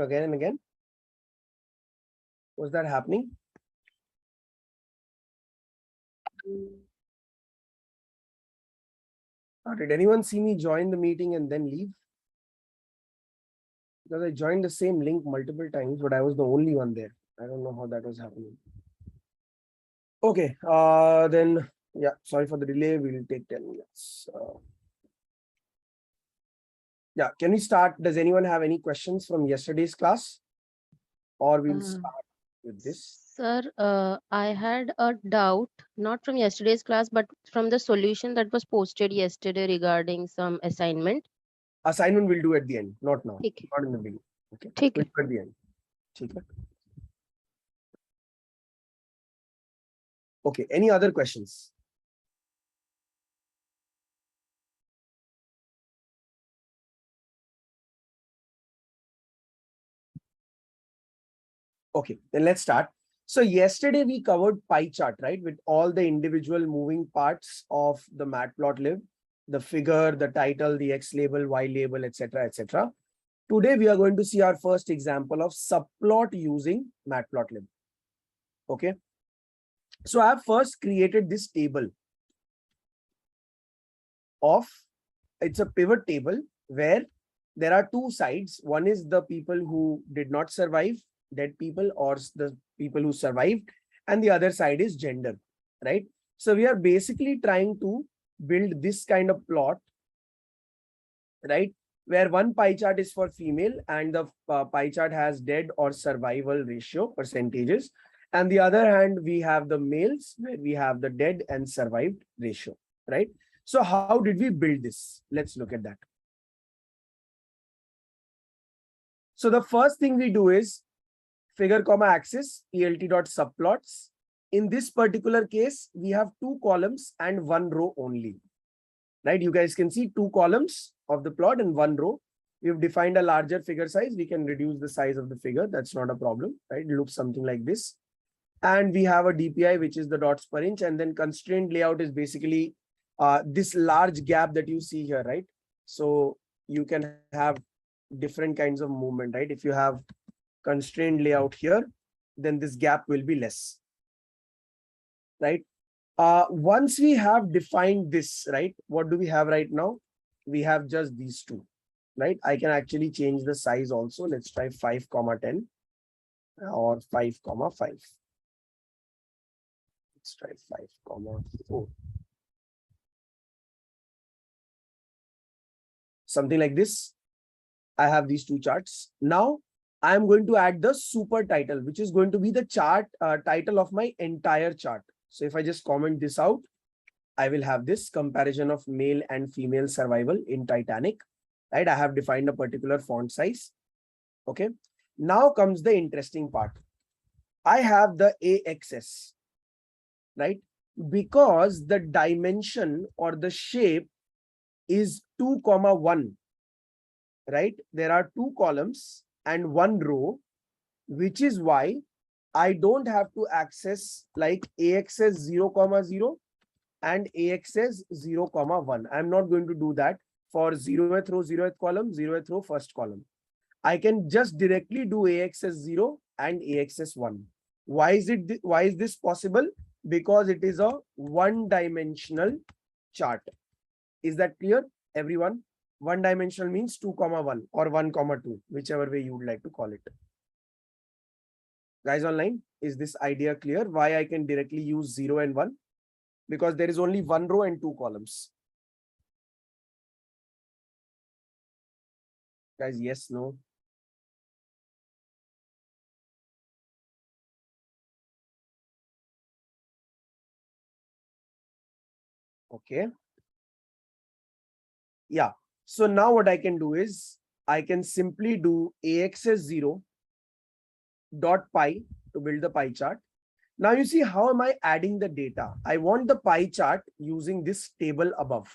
again and again? Was that happening? Did anyone see me join the meeting and then leave? Because I joined the same link multiple times, but I was the only one there. I don't know how that was happening. Okay, then, yeah, sorry for the delay. We'll take 10 minutes. Yeah, can we start? Does anyone have any questions from yesterday's class? Or we'll start with this. Sir, I had a doubt, not from yesterday's class, but from the solution that was posted yesterday regarding some assignment. Assignment we'll do at the end, not now, ठीक है, not in the beginning. Okay, ठीक we'll है. do at the end. ठीक है? Okay, any other questions? Okay, then let's start. So yesterday we covered pie chart, right? With all the individual moving parts of the matplotlib, the figure, the title, the X label, Y label, etc., etc. Today we are going to see our first example of subplot using matplotlib. Okay. So I have first created this table of, it's a pivot table where there are two sides. One is the people who did not survive, dead people, or the people who survived, and the other side is gender, right? So we are basically trying to build this kind of plot, right? Where one pie chart is for female and the pie chart has dead or survival ratio percentages. And the other hand, we have the males where we have the dead and survived ratio, right? So how did we build this? Let's look at that. So the first thing we do is figure comma axis plt.subplots. In this particular case, we have two columns and one row only, right? You guys can see two columns of the plot and one row. We've defined a larger figure size. We can reduce the size of the figure. That's not a problem, right? It looks something like this. And we have a DPI, which is the dots per inch. And then constrained layout is basically this large gap that you see here, right? So you can have different kinds of movement, right? If you have constrained layout here, then this gap will be less, right? Once we have defined this, right, what do we have right now? We have just these two, right? I can actually change the size also. Let's try 5, 10 or 5, 5. Let's try 5, 4. Something like this. I have these two charts. Now I am going to add the super title, which is going to be the chart title of my entire chart. So if I just comment this out, I will have this comparison of male and female survival in Titanic, right? I have defined a particular font size. Okay. Now comes the interesting part. I have the AXS, right? Because the dimension or the shape is 2, 1, right? There are two columns and one row, which is why I don't have to access like AXS 0, 0 and AXS 0, 1. I'm not going to do that for 0th row, 0th column, 0th row, first column. I can just directly do AXS 0 and AXS 1. Why is this possible? Because it is a one-dimensional chart. Is that clear, everyone? One-dimensional means 2, 1 or 1, 2, whichever way you would like to call it. Guys online, is this idea clear? Why I can directly use 0 and 1? Because there is only one row and two columns. Guys, yes, no? Okay. Yeah. So now what I can do is I can simply do AXS 0 dot pi to build the pie chart. Now you see, how am I adding the data? I want the pie chart using this table above.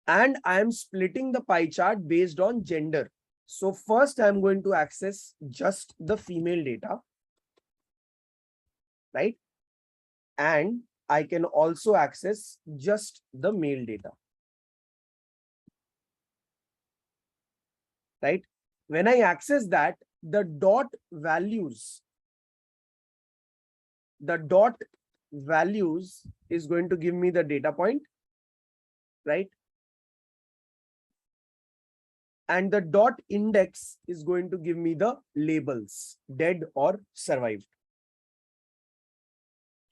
And I am splitting the pie chart based on gender. So first I'm going to access just the female data, right? And I can also access just the male data, right? When I access that, the dot values is going to give me the data point, right? And the dot index is going to give me the labels, dead or survived.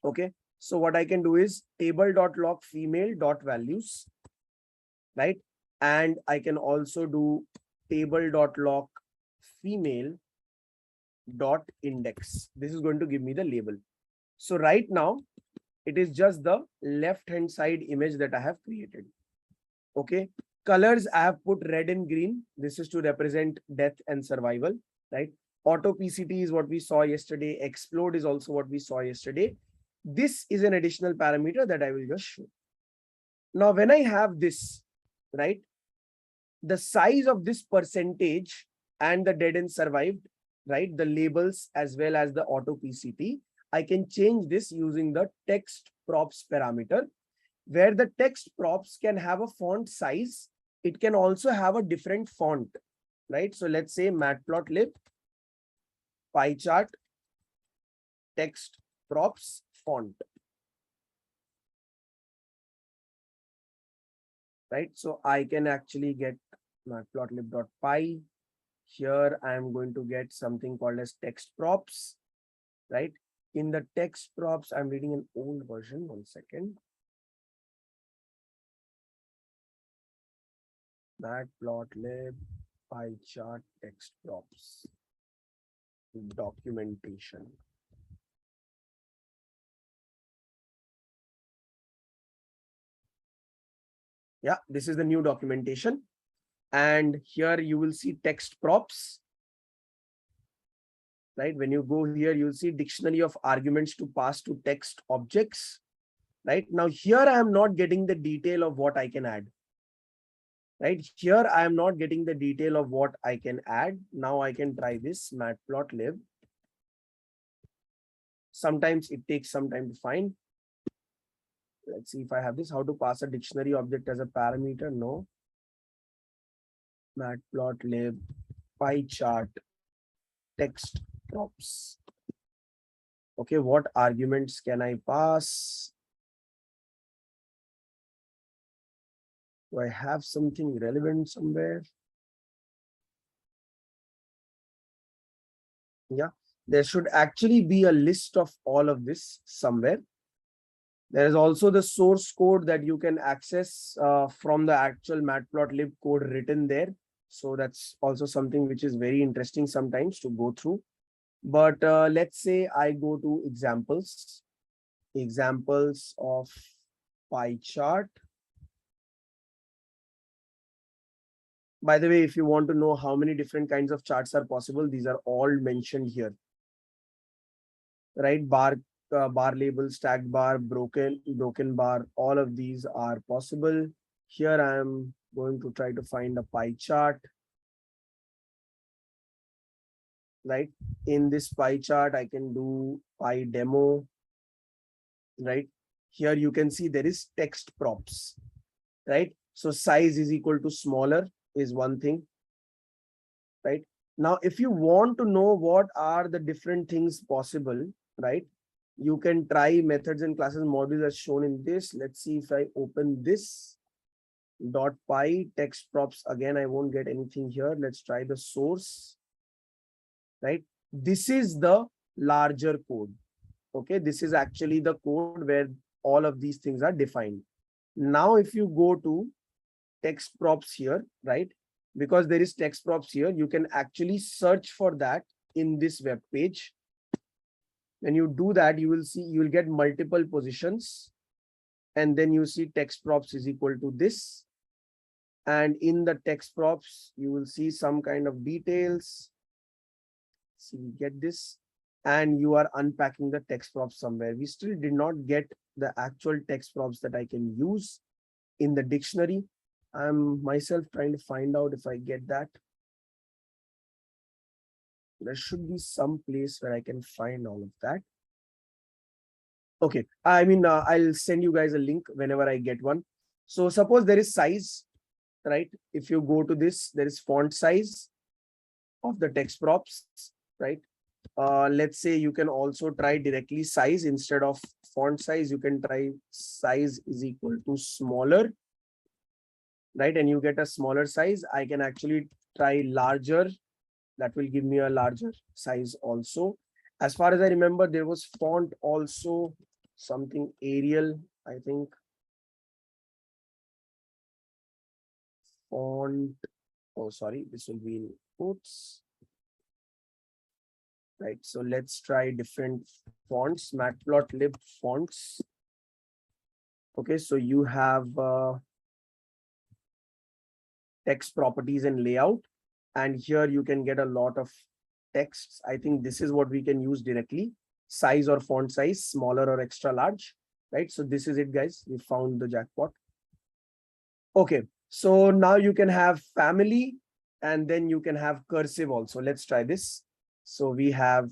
Okay. So what I can do is table.log female dot values, right? And I can also do table.log female dot index. This is going to give me the label. So right now it is just the left hand side image that I have created. Okay. Colors I have put red and green. This is to represent death and survival, right? Auto PCT is what we saw yesterday. Explode is also what we saw yesterday. This is an additional parameter that I will just show. Now, when I have this, right, the size of this percentage and the dead and survived, right, the labels as well as the auto PCT, I can change this using the text props parameter, where the text props can have a font size. It can also have a different font, right? So let's say matplotlib pie chart text props font, right? So I can actually get matplotlib.py. Here I am going to get something called as text props, right? In the text props, I'm reading an old version. 1 second. Matplotlib pie chart text props documentation. Yeah, this is the new documentation. And here you will see text props, right? When you go here, you'll see dictionary of arguments to pass to text objects, right? Now here I am not getting the detail of what I can add, right? Here I am not getting the detail of what I can add. Now I can try this matplotlib. Sometimes it takes some time to find. Let's see if I have this. How to pass a dictionary object as a parameter? No. Matplotlib pie chart text props. Okay, what arguments can I pass? Do I have something relevant somewhere? Yeah, there should actually be a list of all of this somewhere. There is also the source code that you can access from the actual matplotlib code written there. So that's also something which is very interesting sometimes to go through. But let's say I go to examples of pie chart. By the way, if you want to know how many different kinds of charts are possible, these are all mentioned here, right? Bar label, stacked bar, broken bar, all of these are possible. Here I am going to try to find a pie chart, right? In this pie chart, I can do pie demo, right? Here you can see there is text props, right? So size is equal to smaller is one thing, right? Now, if you want to know what are the different things possible, right? You can try methods and classes modules as shown in this. Let's see if I open this .py text props again, I won't get anything here. Let's try the source, right? This is the larger code. Okay, this is actually the code where all of these things are defined. Now, if you go to text props here, right? Because there is text props here, you can actually search for that in this web page. When you do that, you will see, you will get multiple positions. And then you see text props is equal to this. And in the text props, you will see some kind of details. So you get this. And you are unpacking the text props somewhere. We still did not get the actual text props that I can use in the dictionary. I'm myself trying to find out if I get that. There should be some place where I can find all of that. Okay, I mean, I'll send you guys a link whenever I get one. So suppose there is size, right? If you go to this, there is font size. of the text props, right? Let's say you can also try directly size instead of font size. You can try size is equal to smaller, right? And you get a smaller size. I can actually try larger. That will give me a larger size also. As far as I remember, there was font also, something Arial, I think. Font, oh, sorry, this will be in quotes. Right, so let's try different fonts, matplotlib fonts. Okay, so you have text properties and layout, and here you can get a lot of texts. I think this is what we can use directly, size or font size, smaller or extra large, right? So this is it, guys. We found the jackpot. Okay, so now you can have family, and then you can have cursive also. Let's try this. So we have,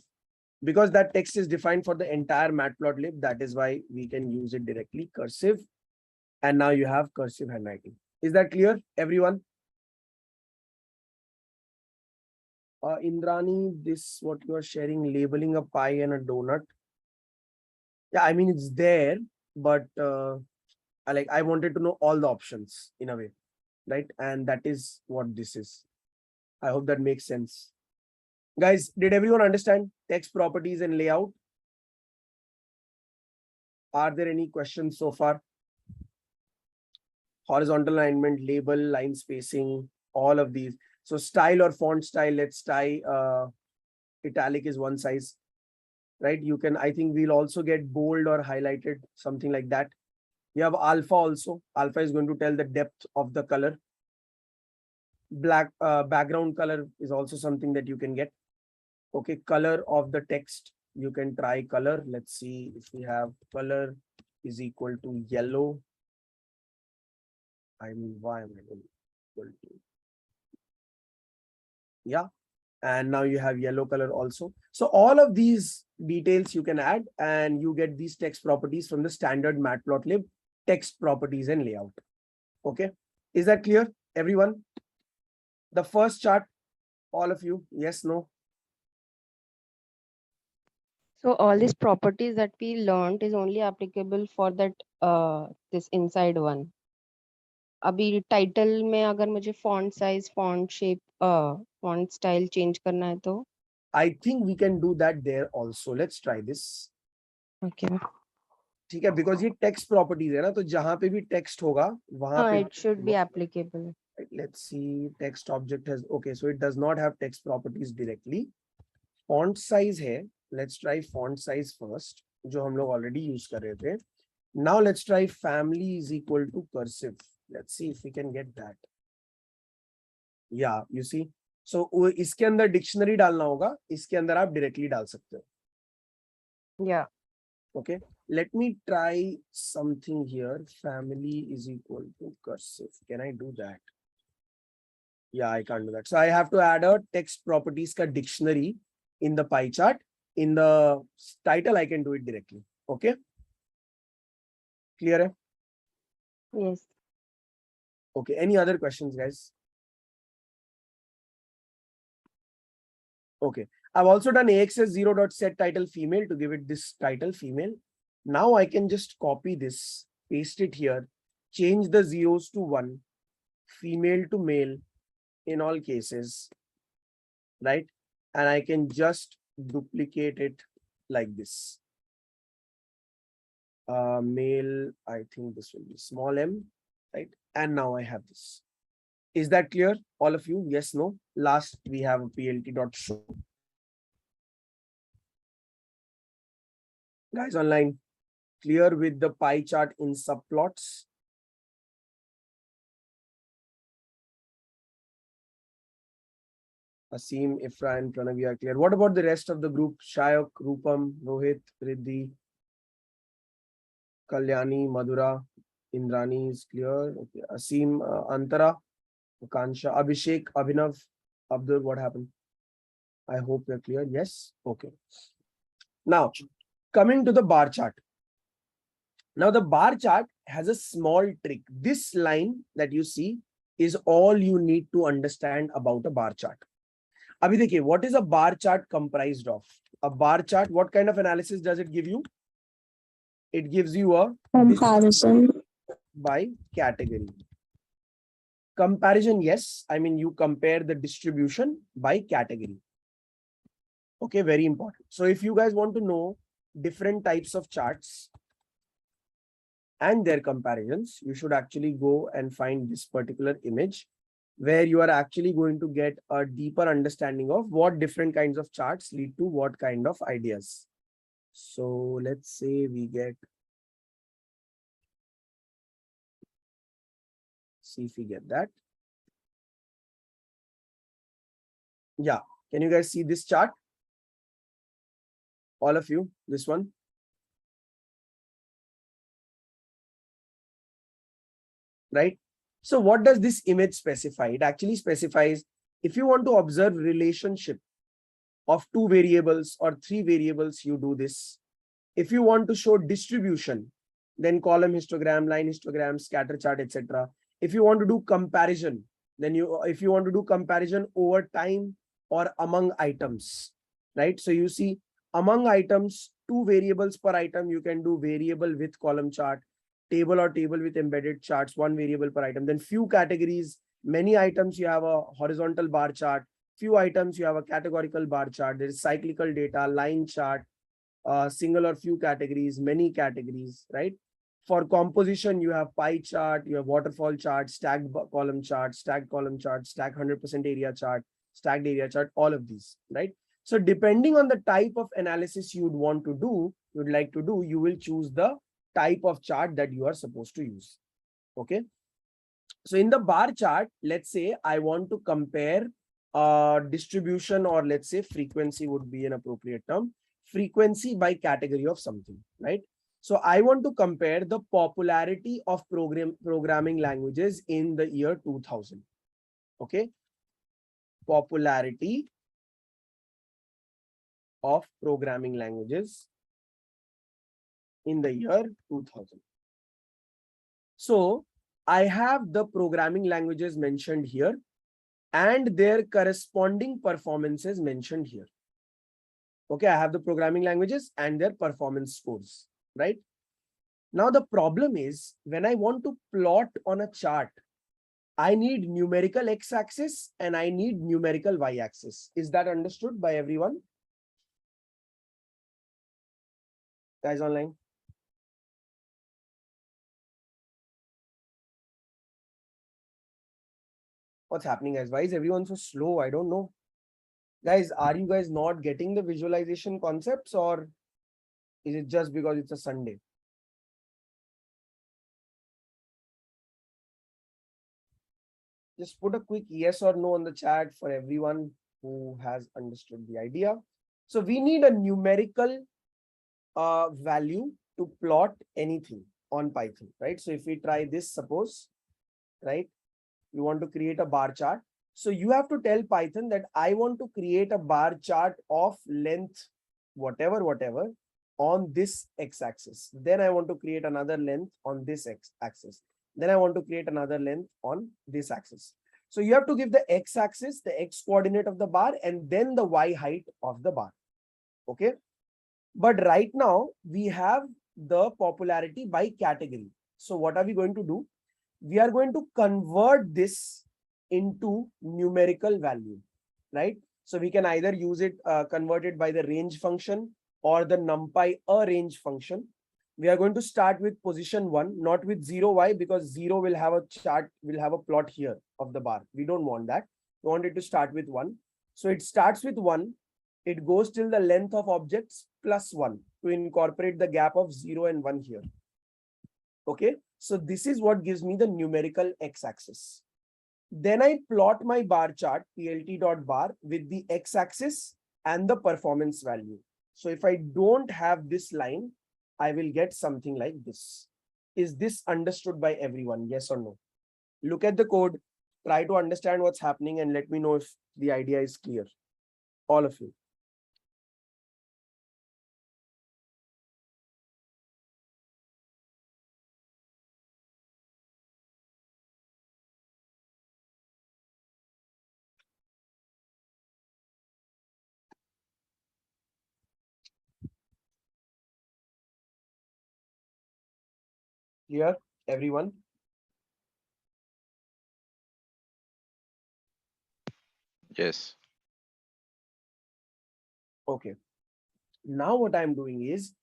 because that text is defined for the entire matplotlib, that is why we can use it directly, cursive. And now you have cursive handwriting. Is that clear, everyone? Indrani, this what you are sharing, labeling a pie and a donut. Yeah, I mean, it's there, but I wanted to know all the options in a way, right? And that is what this is. I hope that makes sense. Guys, did everyone understand text properties and layout? Are there any questions so far? Horizontal alignment, label, line spacing, all of these. So style or font style, let's try italic is one size, right? You can, I think we'll also get bold or highlighted, something like that. You have alpha also. Alpha is going to tell the depth of the color. Black background color is also something that you can get. Okay, color of the text, you can try color. Let's see if we have color is equal to yellow. I mean, why am I equal to? Yeah, and now you have yellow color also. So all of these details you can add, and you get these text properties from the standard matplotlib text properties and layout. Okay, is that clear, everyone? The first chart, all of you, yes, no? So all these properties that we learned is only applicable for that this inside one. अभी title में अगर मुझे font size, font shape, font style change करना है तो I think we can do that there also. Let's try this. okay. ठीक है, because ये text properties है ना, तो जहां पे भी text होगा वहां पे It should be applicable. let's see, text object has, okay, so it does not have text properties directly. Font size है, let's try font size first, जो हम लोग already use कर रहे थे. Now let's try family is equal to cursive. Let's see if we can get that. Yeah, you see. So इसके अंदर dictionary डालना होगा, इसके अंदर आप directly डाल सकते हो. Yeah. Okay, let me try something here. Family is equal to cursive. Can I do that? Yeah, I can't do that. So I have to add a text properties ka dictionary in the pie chart. In the title, I can do it directly. Okay. Clear? Hai? Yes. Okay. Any other questions, guys? Okay. I've also done AXS 0.set title female to give it this title female. Now I can just copy this, paste it here, change the zeros to 1, female to male in all cases, right? And I can just duplicate it like this. Male, I think this will be small m, right? And now I have this. Is that clear, all of you? Yes, no? Last, we have a plt.show. Guys online, clear with the pie chart in subplots? Asim, Ifra, and Pranavi are clear. What about the rest of the group? Shayok, Rupam, Rohit, Riddhi, Kalyani, Madhura, Indrani is clear. Okay. Asim, Antara, Kansha, Abhishek, Abhinav, Abdul, what happened? I hope you're clear. Yes. Okay. Now, coming to the bar chart. Now, the bar chart has a small trick. This line that you see is all you need to understand about a bar chart. अभी देखिए, what is a bar chart comprised of? A bar chart, what kind of analysis does it give you? It gives you a Comparison. by category. Comparison, yes. I mean, you compare the distribution by category. Okay, very important. So if you guys want to know different types of charts and their comparisons, you should actually go and find this particular image where you are actually going to get a deeper understanding of what different kinds of charts lead to what kind of ideas. So let's say we get, see if we get that. Yeah, can you guys see this chart? All of you, this one. Right? So what does this image specify? It actually specifies if you want to observe relationship of two variables or three variables, you do this. If you want to show distribution, then column histogram, line histogram, scatter chart, etc. If you want to do comparison, then if you want to do comparison over time or among items, right? So you see among items, two variables per item, you can do variable with column chart, table or table with embedded charts, one variable per item. Then few categories, many items, you have a horizontal bar chart. Few items, you have a categorical bar chart. There is cyclical data, line chart, single or few categories, many categories, right? For composition, you have pie chart, you have waterfall chart, stacked column chart, stacked column chart, stacked 100% area chart, stacked area chart, all of these, right? So depending on the type of analysis you would want to do, you'd like to do, you will choose the type of chart that you are supposed to use. Okay. So in the bar chart, let's say I want to compare distribution, or let's say frequency would be an appropriate term, frequency by category of something, right? So I want to compare the popularity of programming languages in the year 2000. Okay. Popularity of programming languages in the year 2000. So I have the programming languages mentioned here and their corresponding performances mentioned here. Okay, I have the programming languages and their performance scores, right? Now the problem is when I want to plot on a chart, I need numerical x-axis and I need numerical y-axis. Is that understood by everyone? Guys online? What's happening, guys? Why is everyone so slow? I don't know. Guys, are you guys not getting the visualization concepts, or is it just because it's a Sunday? Just put a quick yes or no on the chat for everyone who has understood the idea. So we need a numerical value to plot anything on Python, right? So if we try this, suppose, right, you want to create a bar chart. So you have to tell Python that I want to create a bar chart of length, whatever, on this x-axis. Then I want to create another length on this x-axis. Then I want to create another length on this axis. So you have to give the x-axis, the x coordinate of the bar, and then the y height of the bar. Okay. But right now we have the popularity by category. So what are we going to do? We are going to convert this into numerical value, right? So we can either use it, convert it by the range function or the numpy arrange function. We are going to start with position 1, not with 0. Why? Because 0 will have a chart, will have a plot here of the bar. We don't want that. We want it to start with 1. So it starts with 1. It goes till the length of objects plus 1 to incorporate the gap of 0 and 1 here. Okay. So this is what gives me the numerical x-axis. Then I plot my bar chart, plt.bar, with the x-axis and the performance value. So if I don't have this line, I will get something like this. Is this understood by everyone? Yes or no? Look at the code, try to understand what's happening, and let me know if the idea is clear. All of you. Clear, everyone? Yes. Okay. Now what I'm doing is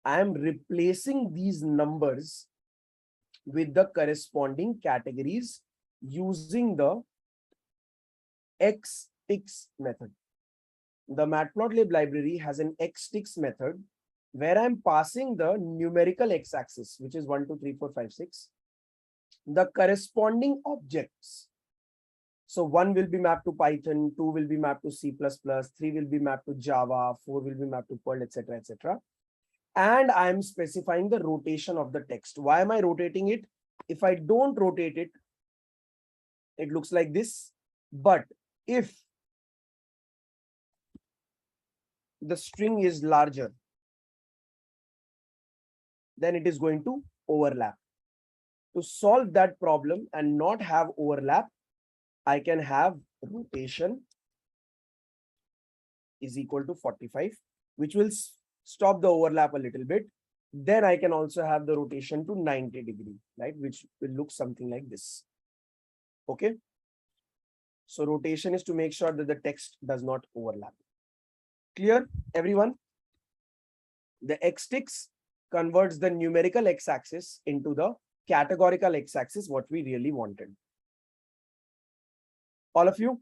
I'm replacing these numbers with the corresponding categories using the xticks method. The matplotlib library has an xticks method where I'm passing the numerical x-axis, which is 1, 2, 3, 4, 5, 6, the corresponding objects. So 1 will be mapped to Python, 2 will be mapped to C++, 3 will be mapped to Java, 4 will be mapped to Perl, etc., etc. And I'm specifying the rotation of the text. Why am I rotating it? If I don't rotate it, it looks like this. But if the string is larger, then it is going to overlap. To solve that problem and not have overlap, I can have rotation is equal to 45, which will stop the overlap a little bit. Then I can also have the rotation to 90 degree, right? Which will look something like this. Okay. So rotation is to make sure that the text does not overlap. Clear, everyone? The xticks converts the numerical x-axis into the categorical x-axis, what we really wanted. All of you?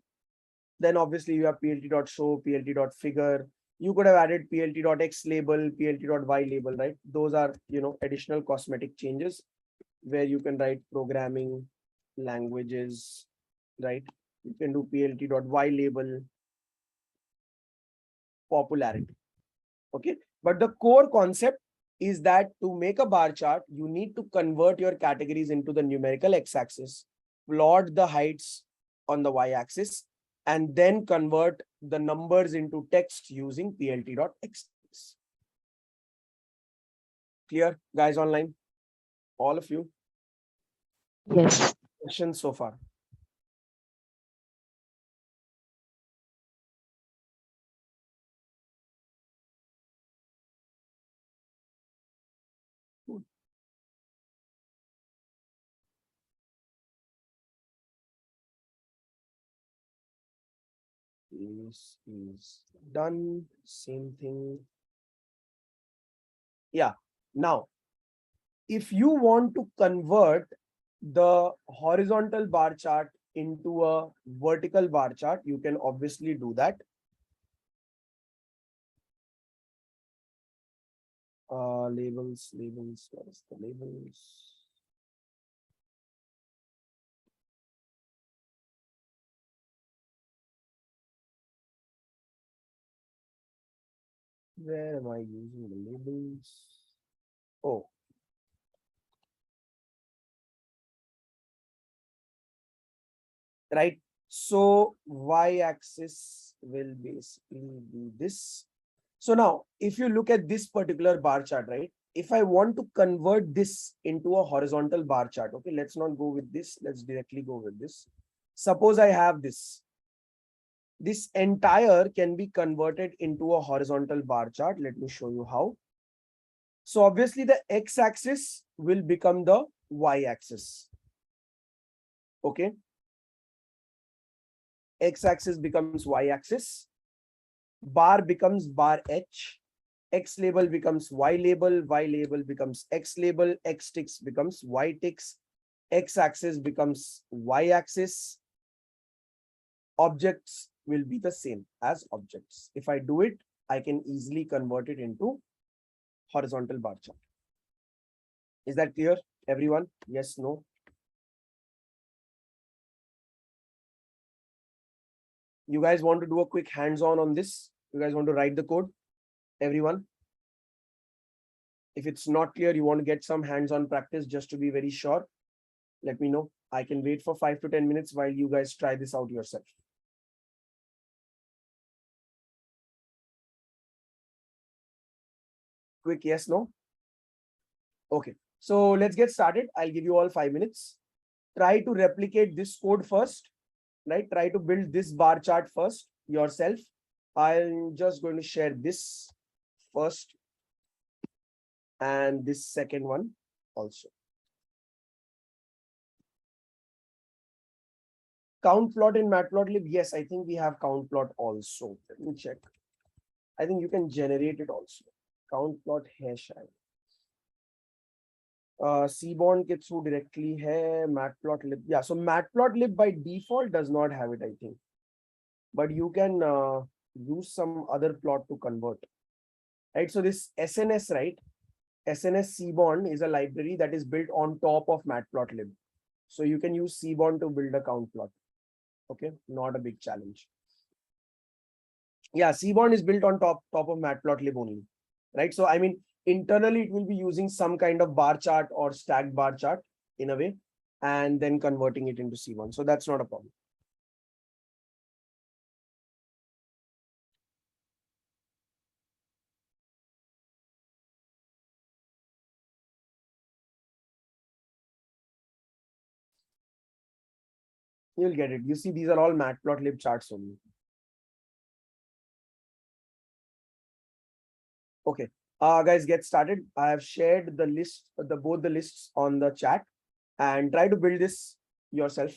Then obviously you have plt.show, plt.figure. You could have added plt.x label, plt.y label, right? Those are, additional cosmetic changes where you can write programming languages, right? You can do plt.y label, popularity. Okay. But the core concept is that to make a bar chart, you need to convert your categories into the numerical x-axis, plot the heights on the y-axis, and then convert the numbers into text using plt.x. Clear, guys online? All of you? Yes. Questions so far? Good. This is done. Same thing. Yeah. Now, if you want to convert the horizontal bar chart into a vertical bar chart, you can obviously do that. Labels, what is the labels? Where am I using the labels? Oh, right. So y-axis will basically be this. So now, if you look at this particular bar chart, right? If I want to convert this into a horizontal bar chart, okay, let's not go with this. Let's directly go with this. Suppose I have this. This entire can be converted into a horizontal bar chart. Let me show you how. So obviously the x-axis will become the y-axis. Okay. X-axis becomes y-axis. Bar becomes bar h. X label becomes y label. Y label becomes x label. X ticks becomes y ticks. X-axis becomes y-axis. Objects will be the same as objects. If I do it, I can easily convert it into horizontal bar chart. Is that clear, everyone? Yes, no? You guys want to do a quick hands-on on this? You guys want to write the code? Everyone? If it's not clear, you want to get some hands-on practice just to be very sure, let me know. I can wait for 5 to 10 minutes while you guys try this out yourself. Quick yes, no? Okay, so let's get started. I'll give you all 5 minutes. Try to replicate this code first, right? Try to build this bar chart first yourself. I'm just going to share this first and this second one also. count plot in matplotlib? Yes, I think we have count plot also. Let me check. I think you can generate it also. Count plot है शायद. Seaborn के through directly है matplotlib. Yeah, so matplotlib by default does not have it, I think. But you can use some other plot to convert. Right, so this SNS, right? SNS Seaborn is a library that is built on top of matplotlib. So you can use Seaborn to build a count plot. Okay, not a big challenge. Yeah, Seaborn is built on top of matplotlib only, right? So I mean, internally it will be using some kind of bar chart or stacked bar chart in a way, and then converting it into Seaborn. So that's not a problem. You'll get it. You see, these are all matplotlib charts only. Okay, guys, get started. I have shared the list, both the lists on the chat, and try to build this yourself,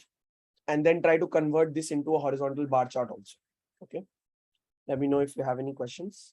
and then try to convert this into a horizontal bar chart also. Okay, let me know if you have any questions.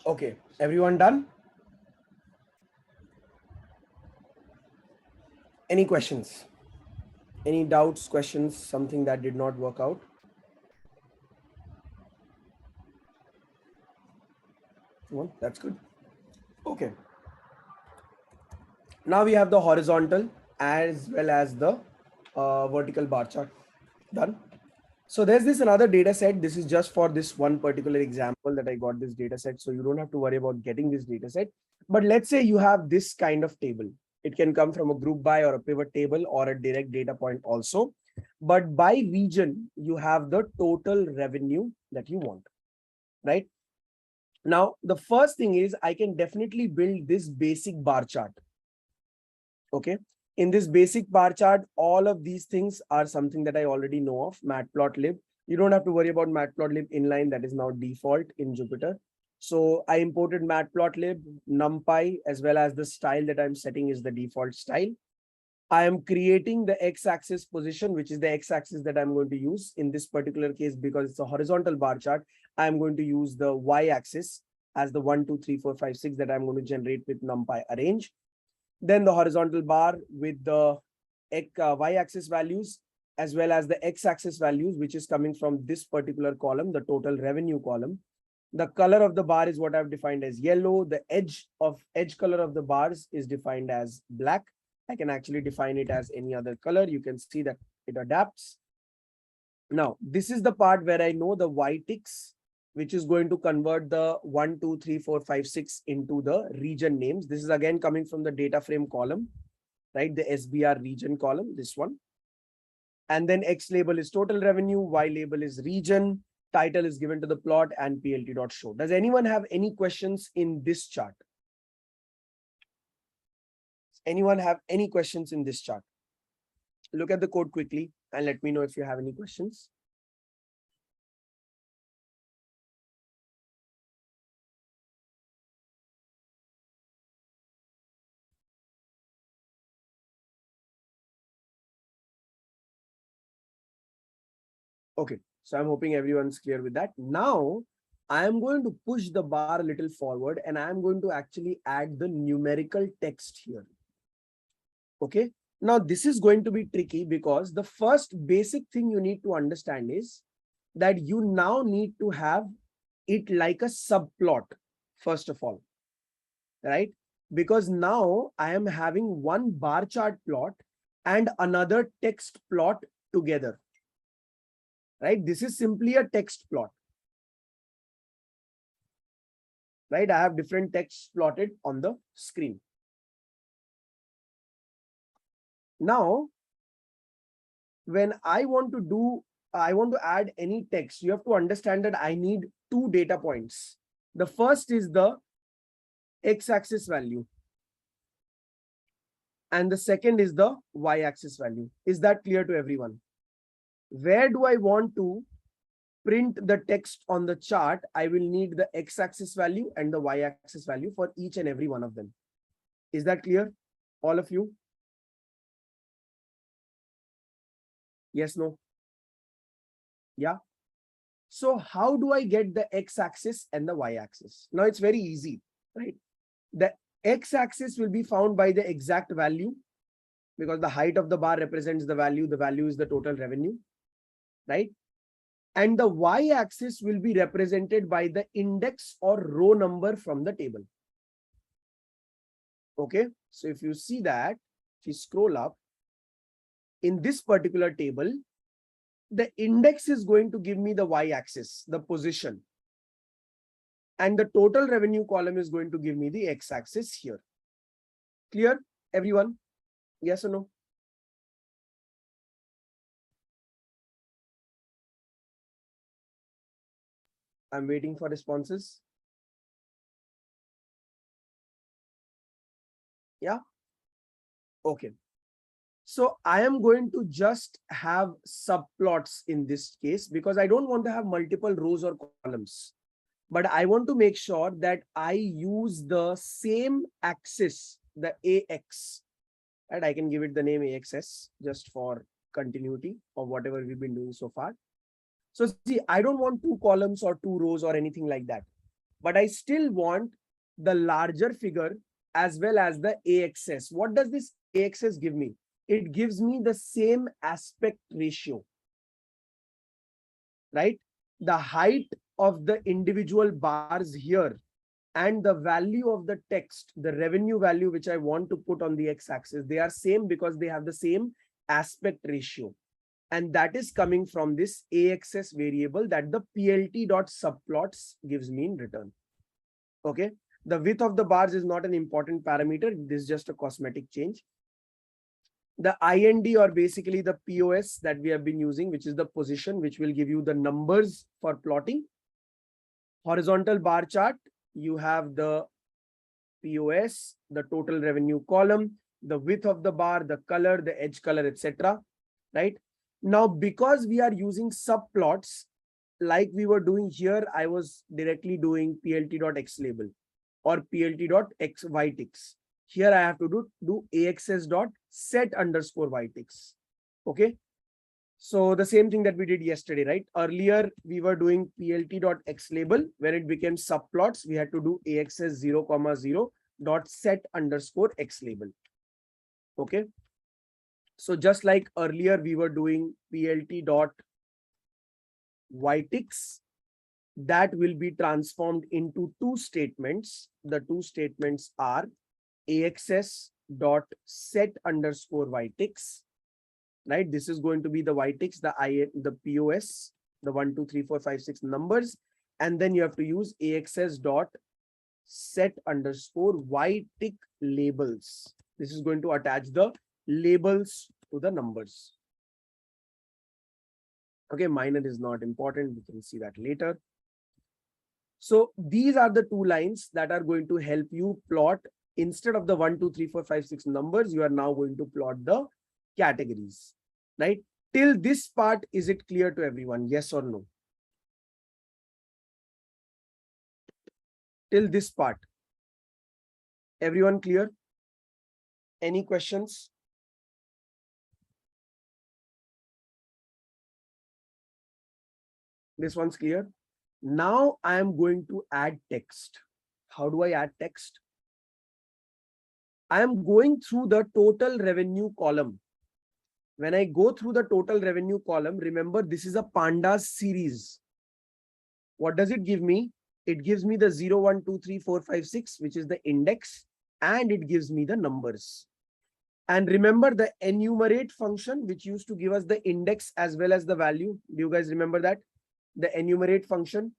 Okay, everyone done? Any questions? Any doubts, questions, something that did not work out? Well, that's good. Okay. Now we have the horizontal as well as the vertical bar chart. Done. So there's this another data set. This is just for this one particular example that I got this data set. So you don't have to worry about getting this data set. But let's say you have this kind of table. It can come from a group by or a pivot table or a direct data point also. But by region, you have the total revenue that you want, right? Now, the first thing is I can definitely build this basic bar chart. Okay. In this basic bar chart, all of these things are something that I already know of. Matplotlib. You don't have to worry about Matplotlib inline. That is now default in Jupyter. So I imported Matplotlib, NumPy, as well as the style that I'm setting is the default style. I am creating the x-axis position, which is the x-axis that I'm going to use in this particular case because it's a horizontal bar chart. I'm going to use the y-axis as the 1, 2, 3, 4, 5, 6 that I'm going to generate with NumPy arrange. Then the horizontal bar with the y-axis values as well as the x-axis values, which is coming from this particular column, the total revenue column. The color of the bar is what I've defined as yellow. The edge color of the bars is defined as black. I can actually define it as any other color. You can see that it adapts. Now, this is the part where I know the y ticks, which is going to convert the 1, 2, 3, 4, 5, 6 into the region names. This is again coming from the data frame column, right? The SBR region column, this one. And then X label is total revenue, Y label is region, title is given to the plot and plt.show. Does anyone have any questions in this chart? Anyone have any questions in this chart? Look at the code quickly and let me know if you have any questions. Okay, so I'm hoping everyone's clear with that. Now, I am going to push the bar a little forward and I am going to actually add the numerical text here. Okay, now this is going to be tricky because the first basic thing you need to understand is that you now need to have it like a subplot, first of all, right? Because now I am having one bar chart plot and another text plot together, right? This is simply a text plot, right? I have different texts plotted on the screen. Now, when I want to add any text, you have to understand that I need two data points. The first is the x-axis value. And the second is the y-axis value. Is that clear to everyone? Where do I want to print the text on the chart? I will need the x-axis value and the y-axis value for each and every one of them. Is that clear? All of you? Yes, no? Yeah. So how do I get the x-axis and the y-axis? Now it's very easy, right? The x-axis will be found by the exact value because the height of the bar represents the value. The value is the total revenue, right? And the y-axis will be represented by the index or row number from the table. Okay, so if you see that, if you scroll up, in this particular table, the index is going to give me the y-axis, the position. And the total revenue column is going to give me the x-axis here. Clear, everyone? Yes or no? I'm waiting for responses. Yeah. Okay. So I am going to just have subplots in this case because I don't want to have multiple rows or columns. But I want to make sure that I use the same axis, the AX, and I can give it the name AXS just for continuity of whatever we've been doing so far. So see, I don't want two columns or two rows or anything like that. but I still want the larger figure as well as the axis. What does this axis give me? It gives me the same aspect ratio, right? The height of the individual bars here and the value of the text, the revenue value which I want to put on the x-axis, they are same because they have the same aspect ratio. And that is coming from this axis variable that the plt.subplots gives me in return. Okay. The width of the bars is not an important parameter. This is just a cosmetic change. The IND, or basically the POS that we have been using, which is the position, which will give you the numbers for plotting. Horizontal bar chart, you have the POS, the total revenue column, the width of the bar, the color, the edge color, etc. Right? Now, because we are using subplots, like we were doing here, I was directly doing plt.x label or plt.xytix. Here I have to do axs.set_ytix. Okay. So the same thing that we did yesterday, right? Earlier, we were doing plt.x label. When it became subplots, we had to do axs0,0.set_x label. Okay. So just like earlier, we were doing plt.ytix, that will be transformed into two statements. The two statements are axs.set_ytix, right? This is going to be the ytix, the POS, the 1, 2, 3, 4, 5, 6 numbers. And then you have to use axs.set_ytick labels. This is going to attach the labels to the numbers. Okay, minor is not important. We can see that later. So these are the two lines that are going to help you plot. Instead of the 1, 2, 3, 4, 5, 6 numbers, you are now going to plot the categories, right? Till this part, is it clear to everyone? Yes or no? Till this part, everyone clear? Any questions? This one's clear. Now I am going to add text. How do I add text? I am going through the total revenue column. When I go through the total revenue column, remember this is a pandas series. What does it give me? It gives me the 0, 1, 2, 3, 4, 5, 6, which is the index, and it gives me the numbers. And remember the enumerate function, which used to give us the index as well as the value. Do you guys remember that? The enumerate function.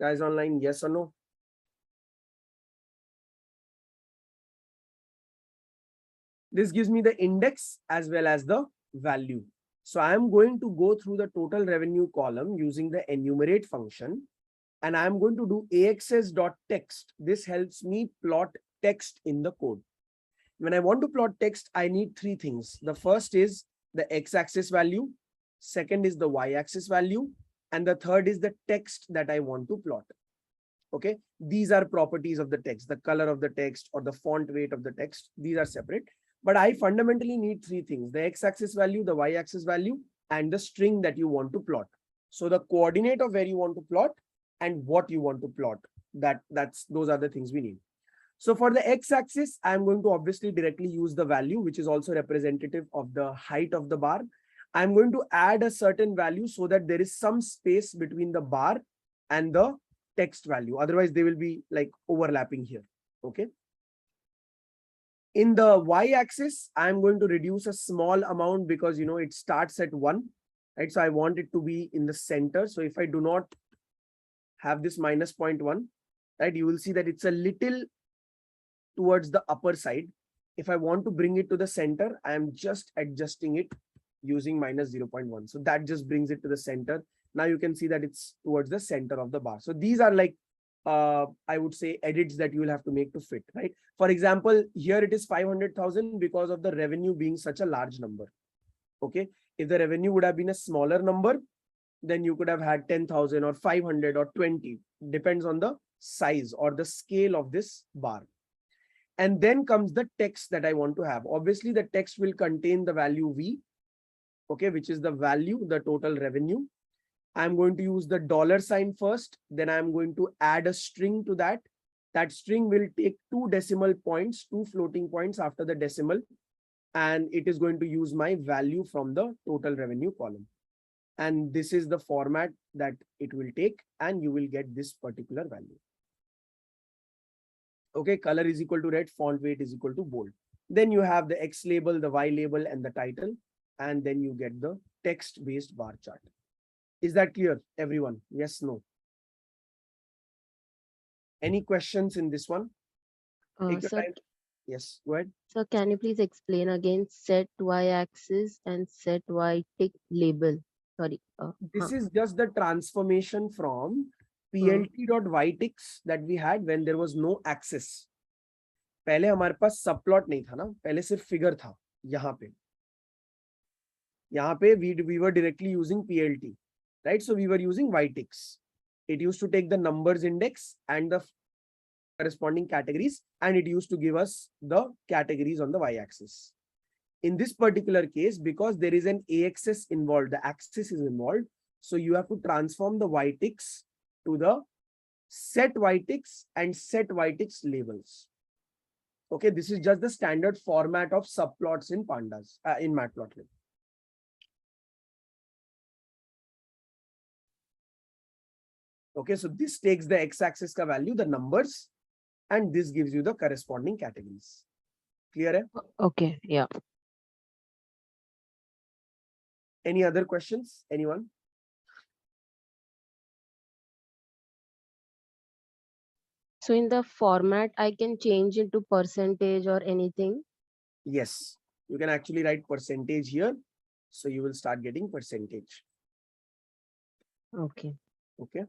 Guys online, yes or no? This gives me the index as well as the value. So I am going to go through the total revenue column using the enumerate function, and I am going to do axs.text. This helps me plot text in the code. When I want to plot text, I need three things. The first is the x-axis value. Second is the y-axis value. And the third is the text that I want to plot. Okay. These are properties of the text, the color of the text or the font weight of the text. These are separate. But I fundamentally need three things: the x-axis value, the y-axis value, and the string that you want to plot. So the coordinate of where you want to plot and what you want to plot, those are the things we need. So for the x-axis, I'm going to obviously directly use the value, which is also representative of the height of the bar. I'm going to add a certain value so that there is some space between the bar and the text value. Otherwise, they will be like overlapping here. Okay. In the y-axis, I'm going to reduce a small amount because, it starts at 1, right? So I want it to be in the center. So if I do not have this minus 0.1, right, you will see that it's a little towards the upper side. If I want to bring it to the center, I am just adjusting it using minus 0.1. So that just brings it to the center. Now you can see that it's towards the center of the bar. So these are like, I would say, edits that you will have to make to fit, right? For example, here it is 500,000 because of the revenue being such a large number. Okay. If the revenue would have been a smaller number, then you could have had 10,000 or 500 or 20, depends on the size or the scale of this bar. And then comes the text that I want to have. Obviously, the text will contain the value V. okay, which is the value, the total revenue. I'm going to use the dollar sign first. Then I'm going to add a string to that. That string will take 2 decimal points, 2 floating points after the decimal. And it is going to use my value from the total revenue column. And this is the format that it will take, and you will get this particular value. Okay, color is equal to red, font weight is equal to bold. Then you have the X label, the Y label, and the title. And then you get the text-based bar chart. Is that clear, everyone? Yes, no? Any questions in this one? Take your Sir, time. Yes, go ahead. sir, can you please explain again set y-axis and set y-tick label? Sorry. This is just the transformation from plt.yticks that we had when there was no axis. पहले हमारे पास subplot नहीं था ना, पहले सिर्फ figure था. यहाँ पे we were directly using plt, right? So we were using yticks. It used to take the numbers index and the corresponding categories, and it used to give us the categories on the y-axis. In this particular case, because there is an axis involved, the axis is involved, so you have to transform the yticks to the set yticks and set yticks labels. Okay, this is just the standard format of subplots in pandas, in matplotlib. Okay, so this takes the x-axis ka value, the numbers, and this gives you the corresponding categories. Clear? Hai? Okay, yeah. Any other questions? Anyone? So in the format, I can change it to percentage or anything. Yes, you can actually write percentage here. So you will start getting percentage. Okay. Okay.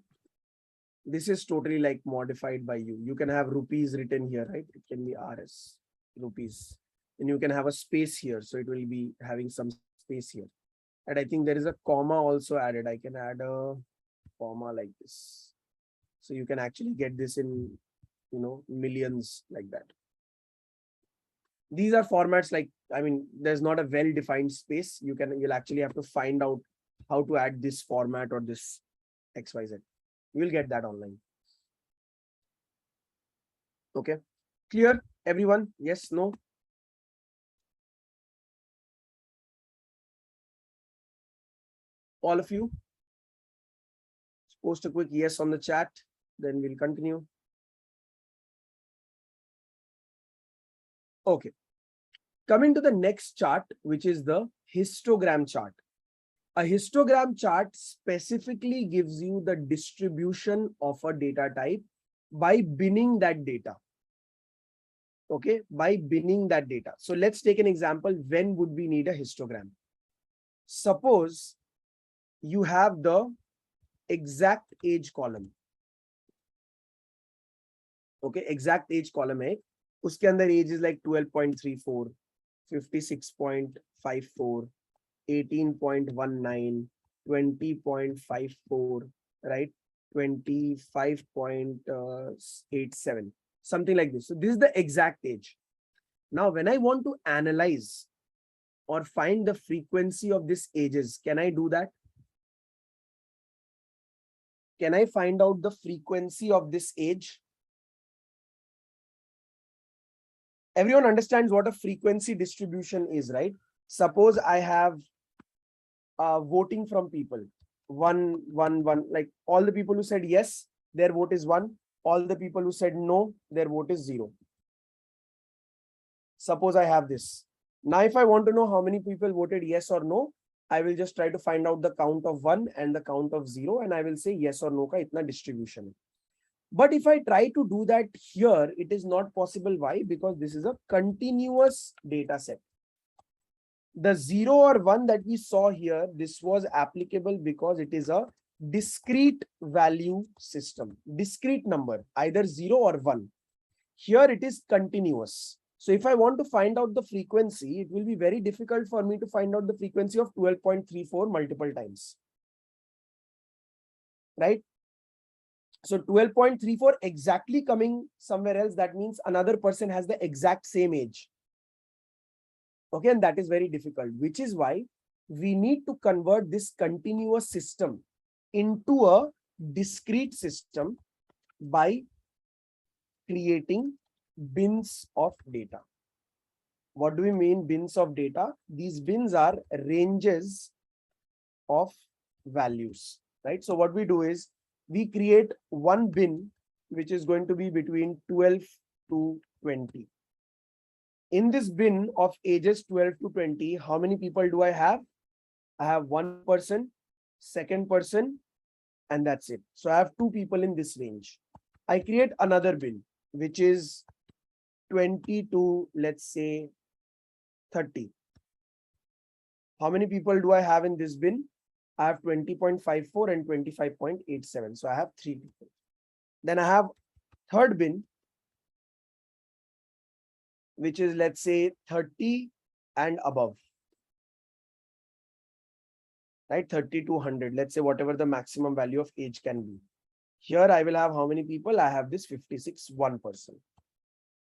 This is totally like modified by you. You can have rupees written here, right? It can be RS, rupees. And you can have a space here. So it will be having some space here. And I think there is a comma also added. I can add a comma like this. So you can actually get this in, you know, millions like that. These are formats like, I mean, there's not a well-defined space. You'll actually have to find out how to add this format or this XYZ. You will get that online. Okay. Clear, everyone? Yes, no? All of you? Post a quick yes on the chat, then we'll continue. Okay. Coming to the next chart, which is the histogram chart. A histogram chart specifically gives you the distribution of a data type by binning that data. Okay, by binning that data. So let's take an example. When would we need a histogram? Suppose you have the exact age column. Okay, exact age column hai. Uske andar age is like 12.34, 56.54, 18.19, 20.54, right? 25.87, something like this. So this is the exact age. Now, when I want to analyze or find the frequency of these ages, can I do that? Can I find out the frequency of this age? Everyone understands what a frequency distribution is, right? Suppose I have voting from people. One, like all the people who said yes, their vote is 1. All the people who said no, their vote is 0. Suppose I have this. Now, if I want to know how many people voted yes or no, I will just try to find out the count of 1 and the count of 0, and I will say yes or no ka itna distribution. But if I try to do that here, it is not possible. Why? Because this is a continuous data set. The 0 or 1 that we saw here, this was applicable because it is a discrete value system, discrete number, either 0 or 1. Here it is continuous. So if I want to find out the frequency, it will be very difficult for me to find out the frequency of 12.34 multiple times. Right? So 12.34 exactly coming somewhere else, that means another person has the exact same age. Okay, and that is very difficult, which is why we need to convert this continuous system into a discrete system by creating bins of data. What do we mean bins of data? These bins are ranges of values, right? So what we do is we create one bin which is going to be between 12 to 20. In this bin of ages 12 to 20, how many people do I have? I have one person, second person, and that's it. So I have two people in this range. I create another bin which is 20 to, let's say, 30. How many people do I have in this bin? I have 20.54 and 25.87. So I have three people. Then I have third bin, which is, let's say, 30 and above, right? 30 to 100, let's say, whatever the maximum value of age can be. Here I will have how many people? I have this 56, one person,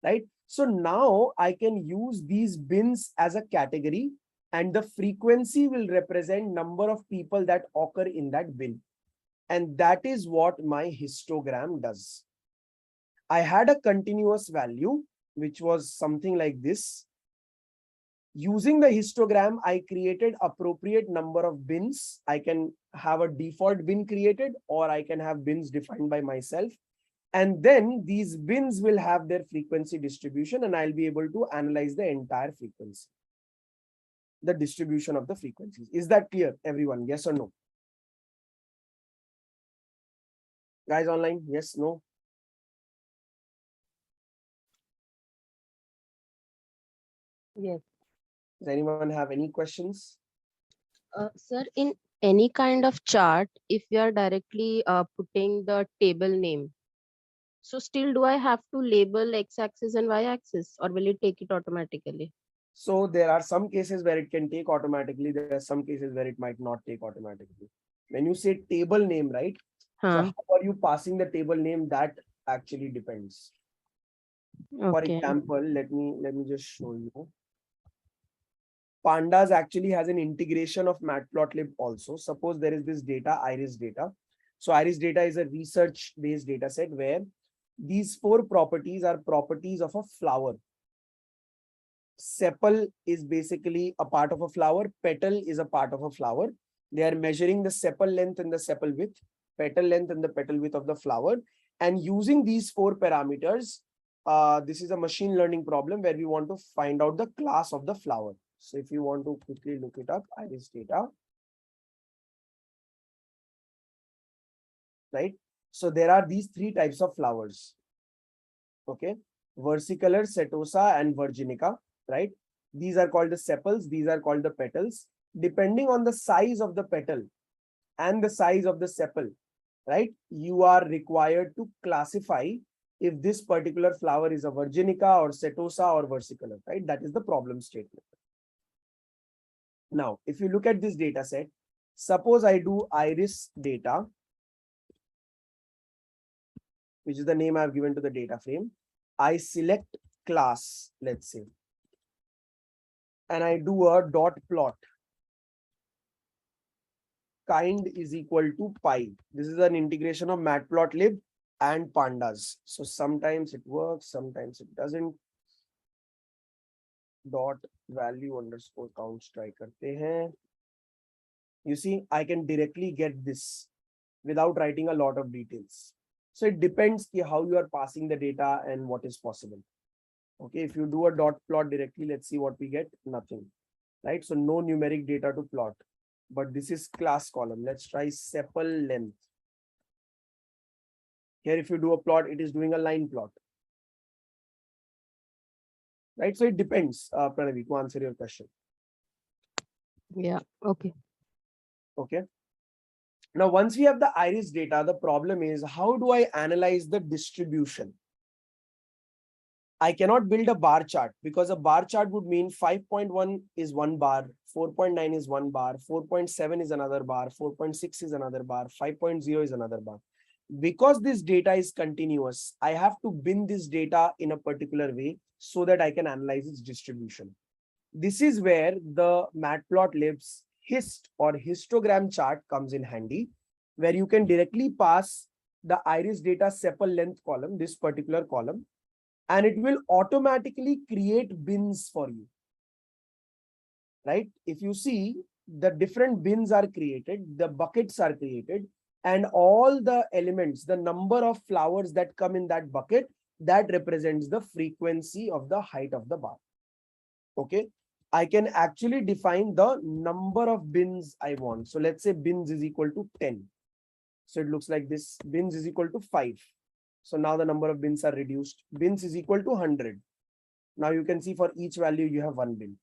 right? So now I can use these bins as a category, and the frequency will represent number of people that occur in that bin. And that is what my histogram does. I had a continuous value, which was something like this. Using the histogram, I created appropriate number of bins. I can have a default bin created, or I can have bins defined by myself. And then these bins will have their frequency distribution, and I'll be able to analyze the entire frequency, the distribution of the frequencies. Is that clear, everyone? Yes or no? Guys online, yes, no? Yes. Does anyone have any questions? Sir, in any kind of chart, if we are directly putting the table name, so still do I have to label x-axis and y-axis, or will it take it automatically? So there are some cases where it can take automatically. There are some cases where it might not take automatically. When you say table name, right? So Huh. how are you passing the table name? That actually depends. For Okay. example, let me just show you. Pandas actually has an integration of matplotlib also. Suppose there is this data, iris data. So iris data is a research based data set where these four properties are properties of a flower. Sepal is basically a part of a flower. Petal is a part of a flower. They are measuring the sepal length and the sepal width, petal length and the petal width of the flower. And using these four parameters, this is a machine learning problem where we want to find out the class of the flower. So if you want to quickly look it up, iris data, right? So there are these three types of flowers. Okay, versicolor, setosa, and virginica, right? These are called the sepals, these are called the petals. Depending on the size of the petal and the size of the sepal, right, you are required to classify if this particular flower is a virginica or setosa or versicolor, right? That is the problem statement. Now, if you look at this data set, suppose I do iris data, which is the name I've given to the data frame. I select class, let's say, and I do a dot plot. Kind is equal to pi. This is an integration of matplotlib and pandas. So sometimes it works, sometimes it doesn't. Dot value underscore count try karte hain. You see, I can directly get this without writing a lot of details. So it depends how you are passing the data and what is possible. Okay, if you do a dot plot directly, let's see what we get. Nothing, right? So no numeric data to plot, but this is class column. Let's try sepal length. Here, if you do a plot, it is doing a line plot, right? So it depends, Pranavi, to answer your question. Yeah. Okay. Okay. Now, once we have the iris data, the problem is how do I analyze the distribution? I cannot build a bar chart because a bar chart would mean 5.1 is one bar, 4.9 is one bar, 4.7 is another bar, 4.6 is another bar, 5.0 is another bar. Because this data is continuous, I have to bin this data in a particular way so that I can analyze its distribution. This is where the matplotlib's hist or histogram chart comes in handy, where you can directly pass the iris data sepal length column, this particular column, and it will automatically create bins for you. Right? If you see, the different bins are created, the buckets are created, and all the elements, the number of flowers that come in that bucket, that represents the frequency of the height of the bar. Okay. I can actually define the number of bins I want. So let's say bins is equal to 10. So it looks like this. Bins is equal to 5. So now the number of bins are reduced. Bins is equal to 100. Now you can see for each value you have one bin.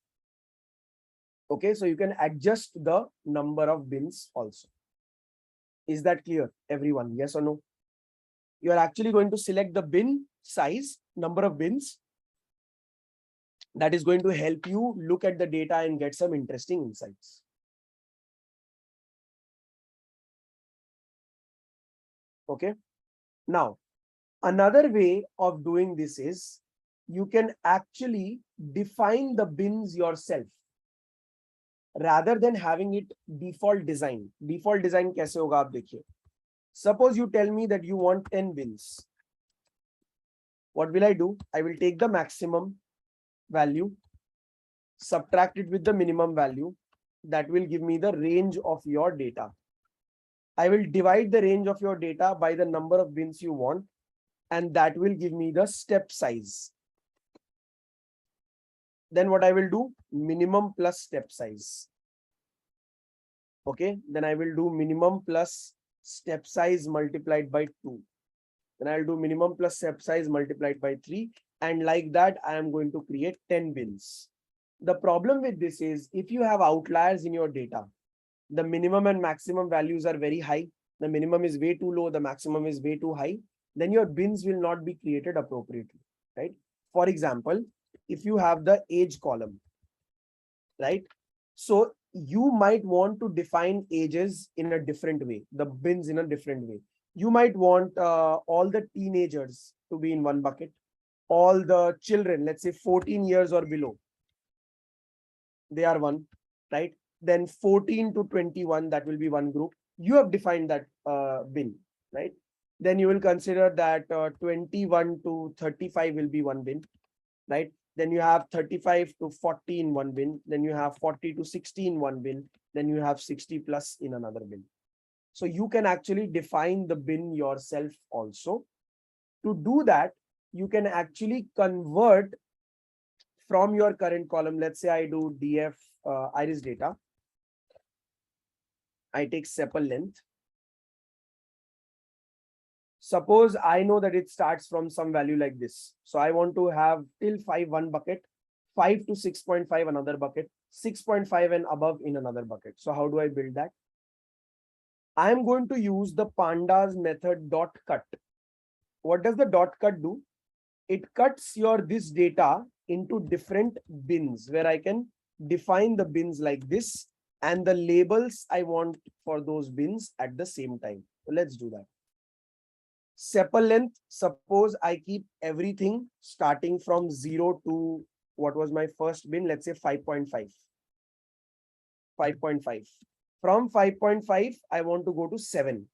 Okay, so you can adjust the number of bins also. Is that clear, everyone? Yes or no? You are actually going to select the bin size, number of bins. That is going to help you look at the data and get some interesting insights. Okay. Now, another way of doing this is you can actually define the bins yourself rather than having it default design. Default design कैसे होगा आप देखिए. Suppose you tell me that you want 10 bins. What will I do? I will take the maximum value, subtract it with the minimum value. That will give me the range of your data. I will divide the range of your data by the number of bins you want, and that will give me the step size. Then what I will do? Minimum plus step size. Okay, then I will do minimum plus step size multiplied by 2. Then I'll do minimum plus step size multiplied by 3. And like that, I am going to create 10 bins. The problem with this is if you have outliers in your data, the minimum and maximum values are very high. The minimum is way too low. The maximum is way too high. Then your bins will not be created appropriately, right? For example, if you have the age column, right? So you might want to define ages in a different way, the bins in a different way. You might want all the teenagers to be in one bucket, all the children, let's say 14 years or below, they are one, right? Then 14 to 21, that will be one group. You have defined that bin, right? Then you will consider that 21 to 35 will be one bin, right? Then you have 35 to 40 in one bin. Then you have 40 to 60 in one bin. Then you have 60 plus in another bin. So you can actually define the bin yourself also. To do that, you can actually convert from your current column. Let's say I do df iris data. I take sepal length. Suppose I know that it starts from some value like this. So I want to have till 5 one bucket, 5 to 6.5 another bucket, 6.5 and above in another bucket. So how do I build that? I am going to use the pandas method dot cut. What does the dot cut do? It cuts your this data into different bins where I can define the bins like this and the labels I want for those bins at the same time. So let's do that. Sepal length, suppose I keep everything starting from 0 to what was my first bin, let's say 5.5. 5.5. From 5.5, I want to go to 7.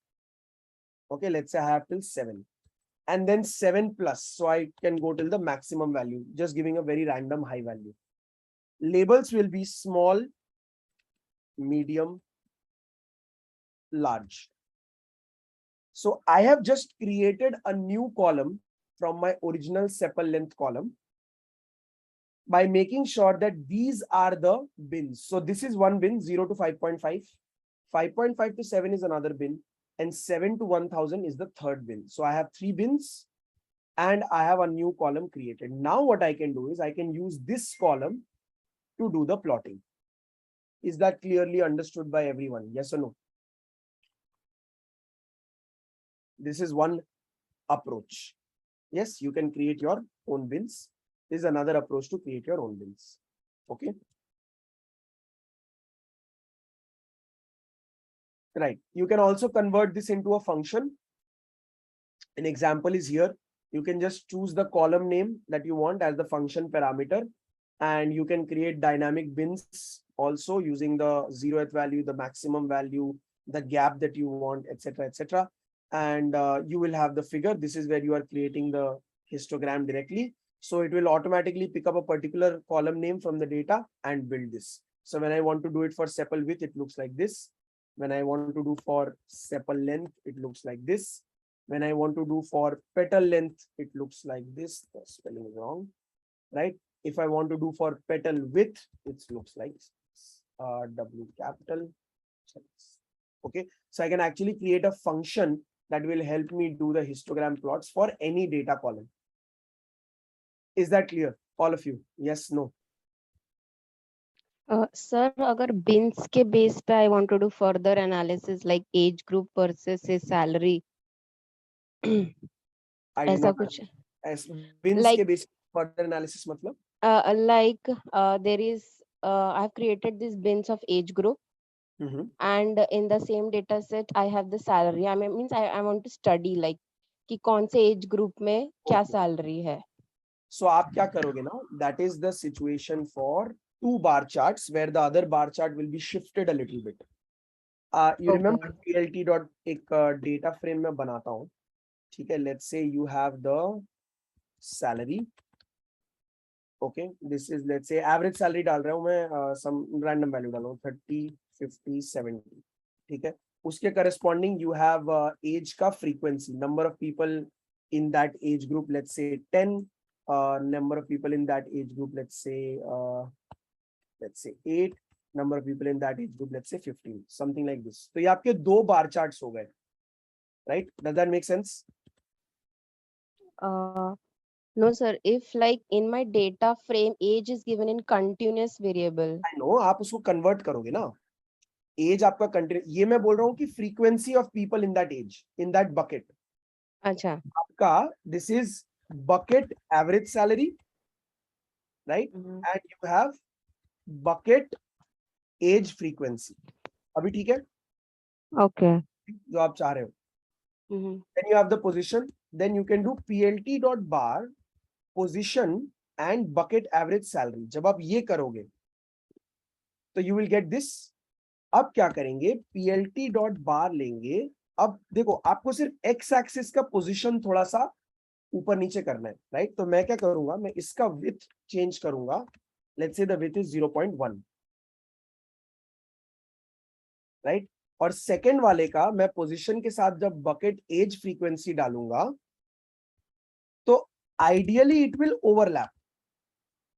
Okay, let's say I have till 7. And then 7 plus. So I can go till the maximum value, just giving a very random high value. Labels will be small, medium, large. So I have just created a new column from my original sepal length column by making sure that these are the bins. So this is one bin, 0 to 5.5. 5.5 to 7 is another bin. And 7 to 1000 is the third bin. So I have 3 bins and I have a new column created. Now what I can do is I can use this column to do the plotting. Is that clearly understood by everyone? Yes or no? This is one approach. Yes, you can create your own bins. This is another approach to create your own bins. Okay. Right. You can also convert this into a function. An example is here. You can just choose the column name that you want as the function parameter and you can create dynamic bins also using the 0th value, the maximum value, the gap that you want, etc., etc. And you will have the figure. This is where you are creating the histogram directly. So it will automatically pick up a particular column name from the data and build this. So when I want to do it for sepal width, it looks like this. When I want to do for sepal length, it looks like this. When I want to do for petal length, it looks like this. The spelling is wrong, right? If I want to do for petal width, it looks like W capital. Okay, so I can actually create a function that will help me do the histogram plots for any data column. Is that clear, all of you? Yes, no? Sir, अगर bins के base पे I want to do further analysis like age group versus his salary, I did ऐसा not कुछ as bins like के basic further analysis मतलब there is I've created these bins of age group, and in the same data set I have the salary. I mean, means I want to study like कि कौन से age group में क्या Okay. salary है. So आप क्या करोगे ना? That is the situation for two bar charts where the other bar chart will be shifted a little bit. You Okay. remember PLT dot एक data frame में बनाता हूँ, ठीक है? Let's say you have the salary. Okay, this is let's say average salary डाल रहा हूँ मैं, some random value डाल रहा हूँ 30, 50, 70, ठीक है? उसके corresponding you have age का frequency, number of people in that age group, let's say 10, number of people in that age group, let's say 8, number of people in that age group, let's say 15, something like this. तो ये आपके दो bar charts हो गए, right? Does that make sense? No sir, if like in my data frame age is given in continuous variable. I know, आप उसको convert करोगे ना? एज आपका कंटिन्यू, ये मैं बोल रहा हूँ कि frequency of people in that age, in that bucket. अच्छा. आपका this is bucket average salary, right? And you have bucket age frequency. अभी ठीक है? Okay. जो आप चाह रहे हो. Then you have the position. Then you can do plt dot bar position and bucket average salary. जब आप ये करोगे तो you will get this. अब क्या करेंगे? plt डॉट बार लेंगे. अब देखो, आपको सिर्फ एक्स एक्सिस का पोजीशन थोड़ा सा ऊपर नीचे करना है, राइट? तो मैं क्या करूंगा, मैं इसका विड्थ चेंज करूंगा. Let's say the width is 0.1, right? और सेकंड वाले का मैं पोजीशन के साथ जब बकेट एज फ्रीक्वेंसी डालूंगा तो ideally it will overlap.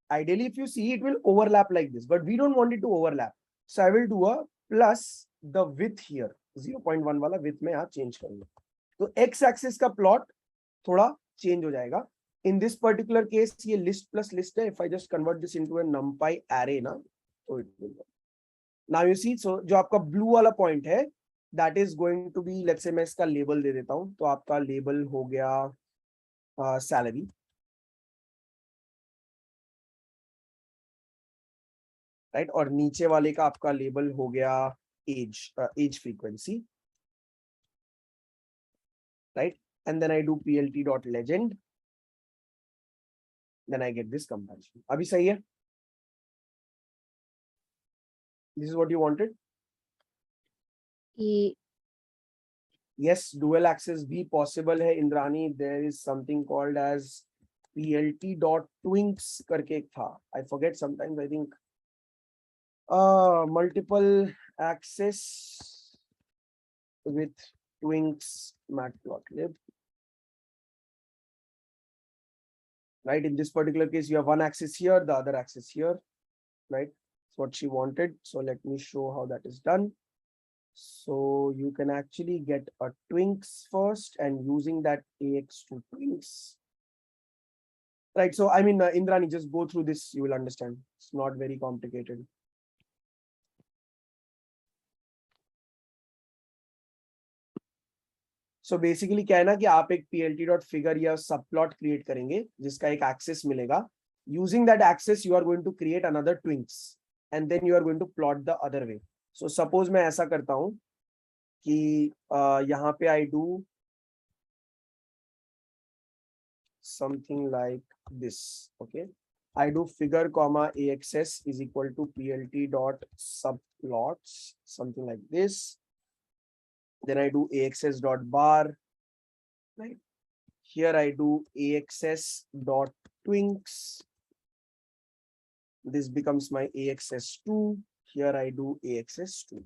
Ideally, if you see, it will overlap like this, but we don't want it to overlap. So I will do a plus the width here. 0.1 वाला width में यहाँ change करूंगा. तो x axis का plot थोड़ा change हो जाएगा. In this particular case, ये list plus list है. If I just convert this into a numpy array ना, तो it will work. Now you see, so जो आपका blue वाला point है, that is going to be, let's say मैं इसका label दे देता हूँ. तो आपका label हो गया salary. राइट? और नीचे वाले का आपका लेबल हो गया age frequency, right? And then I do plt dot legend, then I get this comparison. अभी सही है? This is what you wanted? Yes, dual axes भी पॉसिबल है Indrani. There is something called as plt dot twinks करके एक था. I forget sometimes. I think multiple access with twinks matplotlib, right? In this particular case, you have one axis here, the other axis here, right? That's what she wanted. So let me show how that is done. So you can actually get a twinks first, and using that ax to twinks, right? So I mean, Indrani, just go through this, you will understand. It's not very complicated. So basically क्या है ना कि आप एक plt dot figure या सब plot create करेंगे जिसका एक एक्सेस मिलेगा. Using that axes you are going to create another twinx and then you are going to plot the other way. So suppose मैं ऐसा करता हूं कि यहाँ पे I do something like this. Okay, I do figure comma axs is equal to plt dot subplots, something like this. Then I do axs dot bar, right? Here I do axs dot twinks. This becomes my axs2. Here I do axs2.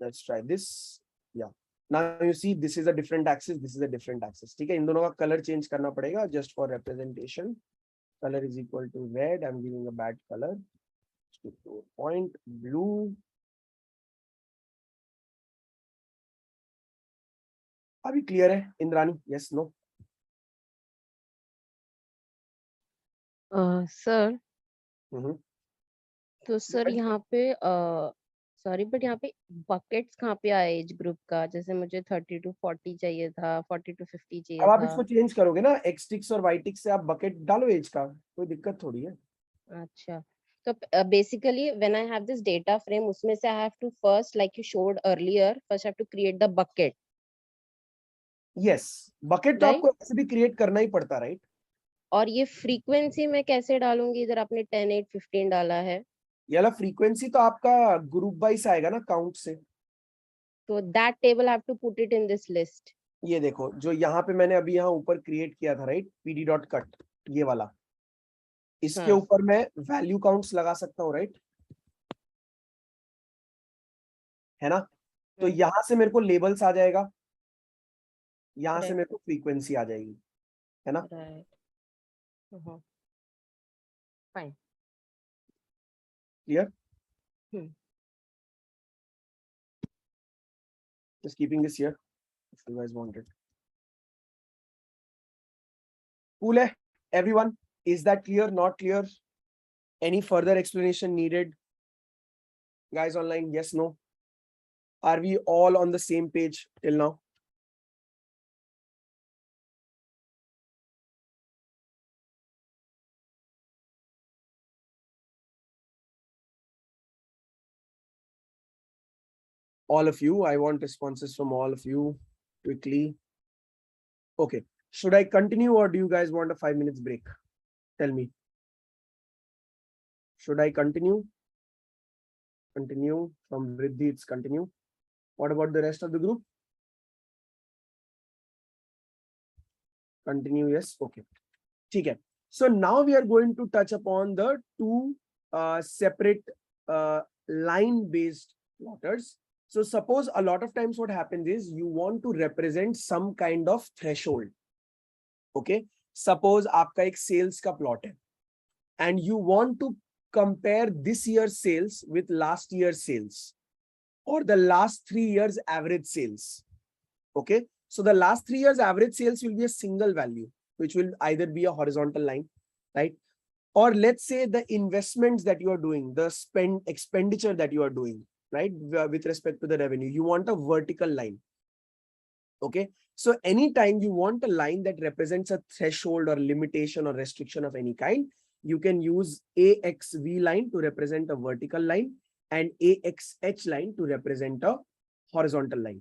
Let's try this. Yeah. Now you see this is a different axis. This is a different axis. ठीक है, इन दोनों का color change करना पड़ेगा just for representation. Color is equal to red. I'm giving a bad color. Stick to a point. Blue. अभी clear है Indrani? Yes, no? Sir Mhm. तो sir यहाँ पे सॉरी बट यहाँ पे बकेट्स कहाँ पे आए एज ग्रुप का? जैसे मुझे 30 to 40 चाहिए था, 40 to 50 चाहिए अब आप था। इसको चेंज करोगे ना, एक्स टिक्स और वाई टिक्स से आप बकेट डालो एज का, कोई दिक्कत थोड़ी है। अच्छा, तो basically when I have this data frame, उसमें से I have to first, like you showed earlier, first have to create the bucket. Yes, bucket तो राइट, आपको ऐसे भी क्रिएट करना ही पड़ता, राइट? और ये फ्रीक्वेंसी में कैसे डालूंगी? इधर आपने 10 8 15 डाला है, ये वाला फ्रीक्वेंसी तो आपका ग्रुप वाइज आएगा ना, काउंट से। तो that table I have to put it in this list. ये देखो जो यहाँ पे मैंने अभी यहाँ ऊपर क्रिएट किया था, राइट, pd डॉट कट, ये वाला, इसके हाँ, ऊपर मैं वैल्यू काउंट्स लगा सकता हूँ, राइट, है ना? तो यहाँ से मेरे को लेबल्स आ जाएगा, यहाँ से मेरे को फ्रीक्वेंसी आ जाएगी, है ना? Right, fine, clear? Hmm, Just keeping this here if you guys want it. Cool है everyone? Is that clear? Not clear? Any further explanation needed? Guys online, yes, no? Are we all on the same page till now? All of you, I want responses from all of you quickly. Okay, should I continue or do you guys want a 5 minutes break? Tell me. Should I continue? Continue. From Vriddhi, it's continue. What about the rest of the group? Continue, yes. Okay. Okay. So now we are going to touch upon the two separate line-based plotters. So suppose a lot of times what happens is you want to represent some kind of threshold. Okay. Suppose आपका एक sales का plot है and you want to compare this year's sales with last year's sales or the last 3 years average sales. Okay. So the last 3 years average sales will be a single value, which will either be a horizontal line, right? Or let's say the investments that you are doing, the expenditure that you are doing, right? With respect to the revenue, you want a vertical line. Okay. So anytime you want a line that represents a threshold or limitation or restriction of any kind, you can use AXV line to represent a vertical line and AXH line to represent a horizontal line.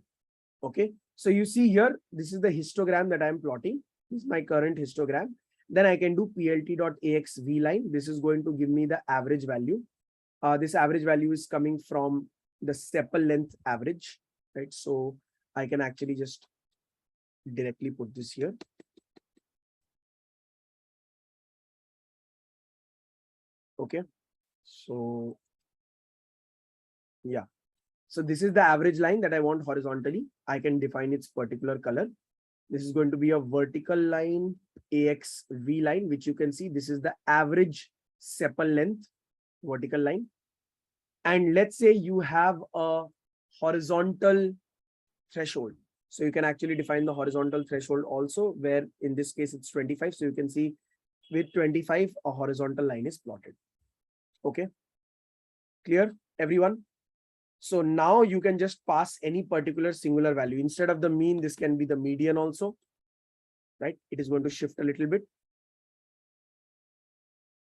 Okay. So you see here, this is the histogram that I'm plotting. This is my current histogram. Then I can do plt.axv line. This is going to give me the average value. This average value is coming from the sepal length average, right? So I can actually just directly put this here. Okay. So yeah. So this is the average line that I want horizontally. I can define its particular color. This is going to be a vertical line, AXV line, which you can see. This is the average sepal length, vertical line. And let's say you have a horizontal threshold. So you can actually define the horizontal threshold also, where in this case it's 25. So you can see with 25, a horizontal line is plotted. Okay. Clear, everyone? So now you can just pass any particular singular value. Instead of the mean, this can be the median also, right? It is going to shift a little bit.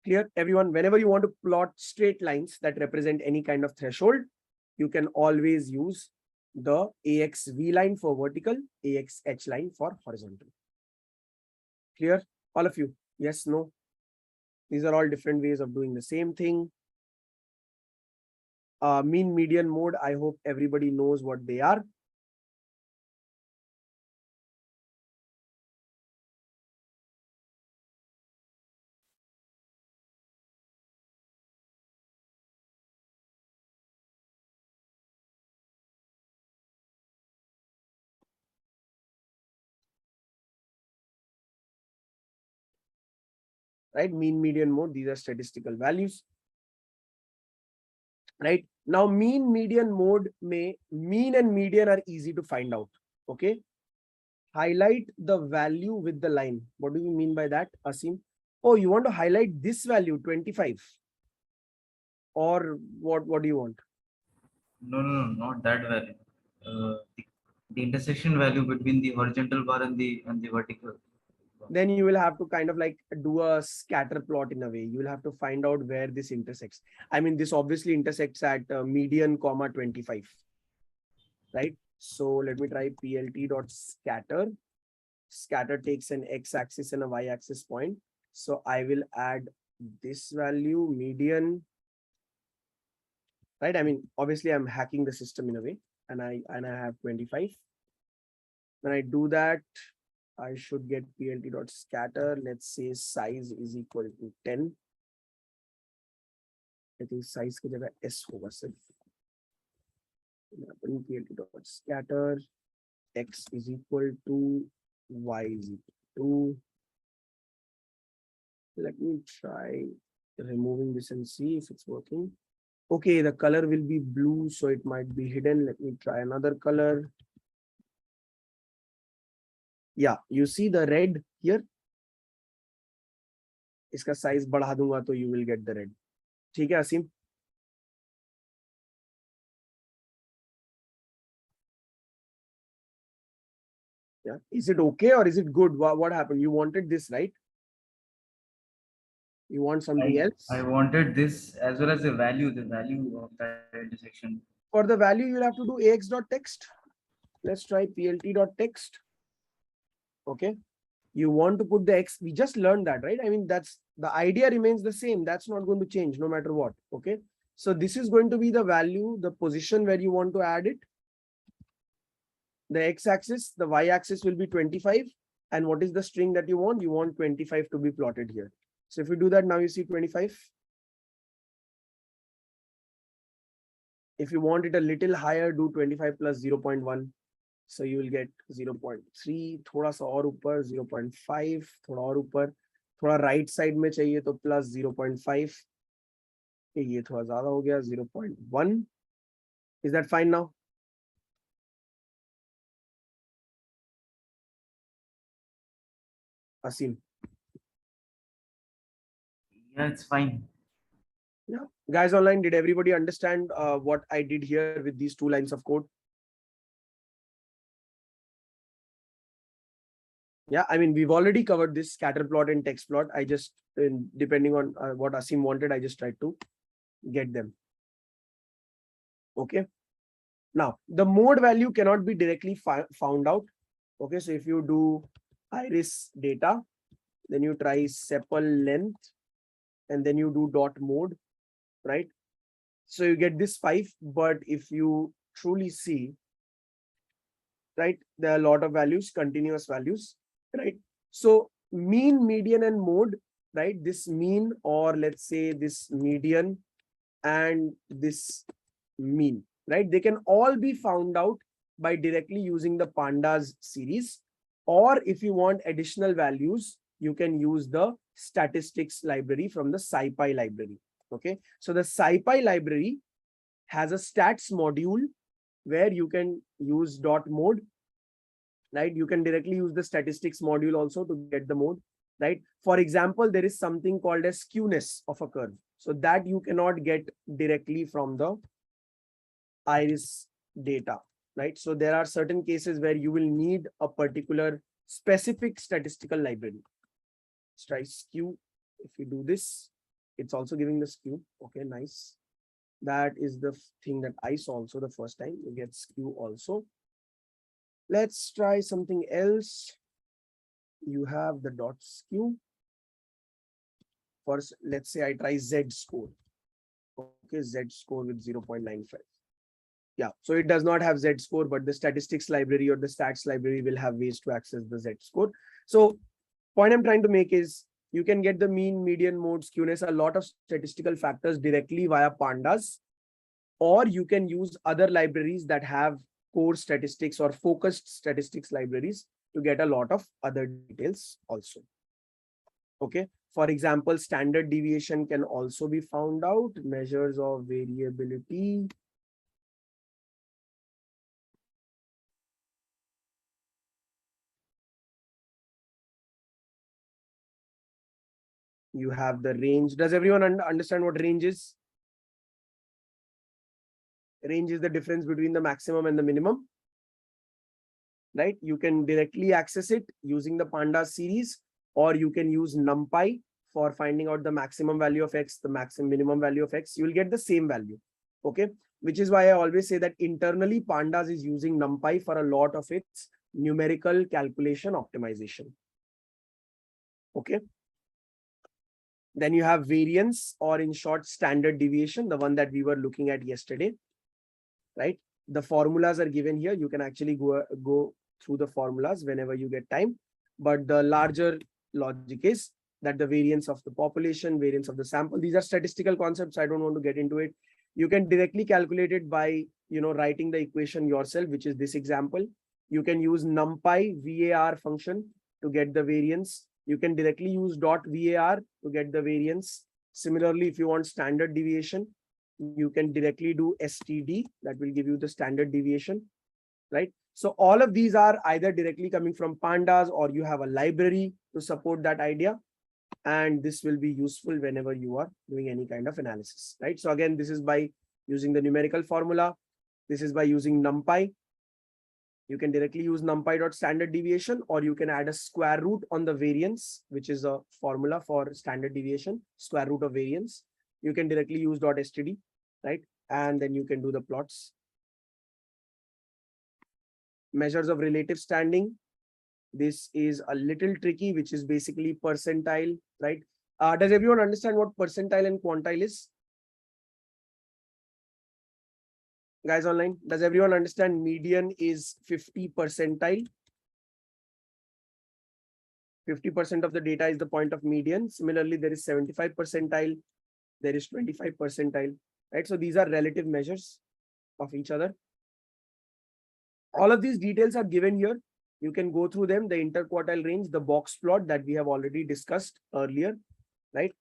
Clear, everyone? Whenever you want to plot straight lines that represent any kind of threshold, you can always use the AXV line for vertical, AXH line for horizontal. Clear? All of you? Yes, no? These are all different ways of doing the same thing. Mean, median, mode. I hope everybody knows what they are. Right? Mean, median, mode. These are statistical values. Right? Now, mean, median, mode may mean and median are easy to find out. Okay. Highlight the value with the line. What do you mean by that, Asim? Oh, you want to highlight this value, 25? Or what do you want? No, not that value. The intersection value between the horizontal bar and the vertical bar. Then you will have to kind of like do a scatter plot in a way. You will have to find out where this intersects. I mean, this obviously intersects at median comma 25, right? So let me try plt dot scatter. Scatter takes an x-axis and a y-axis point. So I will add this value, median, right? I mean, obviously I'm hacking the system in a way, and I have 25. When I do that, I should get plt dot scatter. Let's say size is equal to 10. I think size की जगह s होगा सिर्फ. plt dot scatter, x is equal to y is equal to. Let me try removing this and see if it's working. Okay, the color will be blue, so it might be hidden. Let me try another color. Yeah, you see the red here. इसका size बढ़ा दूंगा तो you will get the red. ठीक है असीम? Yeah. Is it okay or is it good? What happened? You wanted this, right? You want something else? I wanted this as well as the value of that intersection. For the value, you'll have to do ax.text. Let's try plt.text. Okay. You want to put the x. We just learned that, right? I mean, that's the idea remains the same. That's not going to change no matter what. Okay. So this is going to be the value, the position where you want to add it. The x-axis, the y-axis will be 25. And what is the string that you want? You want 25 to be plotted here. So if you do that, now you see 25. If you want it a little higher, do 25 plus 0.1. So you will get 0.3, थोड़ा सा और ऊपर 0.5, थोड़ा और ऊपर, थोड़ा right side में चाहिए तो plus 0.5. ये थोड़ा ज़्यादा हो गया 0.1. Is that fine now? Asim. Yeah, it's fine. Yeah. Guys online, did everybody understand what I did here with these 2 lines of code? Yeah, I mean, we've already covered this scatter plot and text plot. I just, depending on what Asim wanted, I just tried to get them. Okay. Now, the mode value cannot be directly found out. Okay, so if you do iris data, then you try sepal length, and then you do dot mode, right? So you get this 5, but if you truly see, right, there are a lot of values, continuous values, right? So mean, median, and mode, right? This mean, or let's say this median and this mean, right? They can all be found out by directly using the pandas series. Or if you want additional values, you can use the statistics library from the SciPy library. Okay, so the SciPy library has a stats module where you can use dot mode, right? You can directly use the statistics module also to get the mode, right? For example, there is something called as skewness of a curve. So that you cannot get directly from the iris data, right? So there are certain cases where you will need a particular specific statistical library. Let's try skew. If you do this, it's also giving the skew. Okay, nice. That is the thing that I saw also the first time. You get skew also. Let's try something else. you have the dot skew. First, let's say I try Z score. Okay, Z score with 0.95. Yeah, so it does not have Z score, but the statistics library or the stats library will have ways to access the Z score. So point I'm trying to make is you can get the mean, median, mode, skewness, a lot of statistical factors directly via pandas, or you can use other libraries that have core statistics or focused statistics libraries to get a lot of other details also. Okay. For example, standard deviation can also be found out, measures of variability. You have the range. Does everyone understand what range is? Range is the difference between the maximum and the minimum, right? You can directly access it using the pandas series, or you can use numpy for finding out the maximum value of x, the maximum minimum value of x. You will get the same value. Okay, which is why I always say that internally pandas is using numpy for a lot of its numerical calculation optimization. Okay, then you have variance, or in short, standard deviation, the one that we were looking at yesterday, right? The formulas are given here. You can actually go through the formulas whenever you get time. But the larger logic is that the variance of the population, variance of the sample, these are statistical concepts. I don't want to get into it. You can directly calculate it by, writing the equation yourself, which is this example. You can use numpy VAR function to get the variance. You can directly use .var to get the variance. Similarly, if you want standard deviation, you can directly do STD, that will give you the standard deviation, right? So all of these are either directly coming from pandas, or you have a library to support that idea. And this will be useful whenever you are doing any kind of analysis, right? So again, this is by using the numerical formula. This is by using numpy. You can directly use numpy.standard deviation, or you can add a square root on the variance, which is a formula for standard deviation, square root of variance. You can directly use .std, right? And then you can do the plots. Measures of relative standing. This is a little tricky, which is basically percentile, right? Does everyone understand what percentile and quantile is? Guys online, does everyone understand median is 50 percentile? 50% of the data is the point of median. Similarly, there is 75 percentile, there is 25 percentile, right? So these are relative measures of each other. All of these details are given here. You can go through them, the interquartile range, the box plot that we have already discussed earlier, right?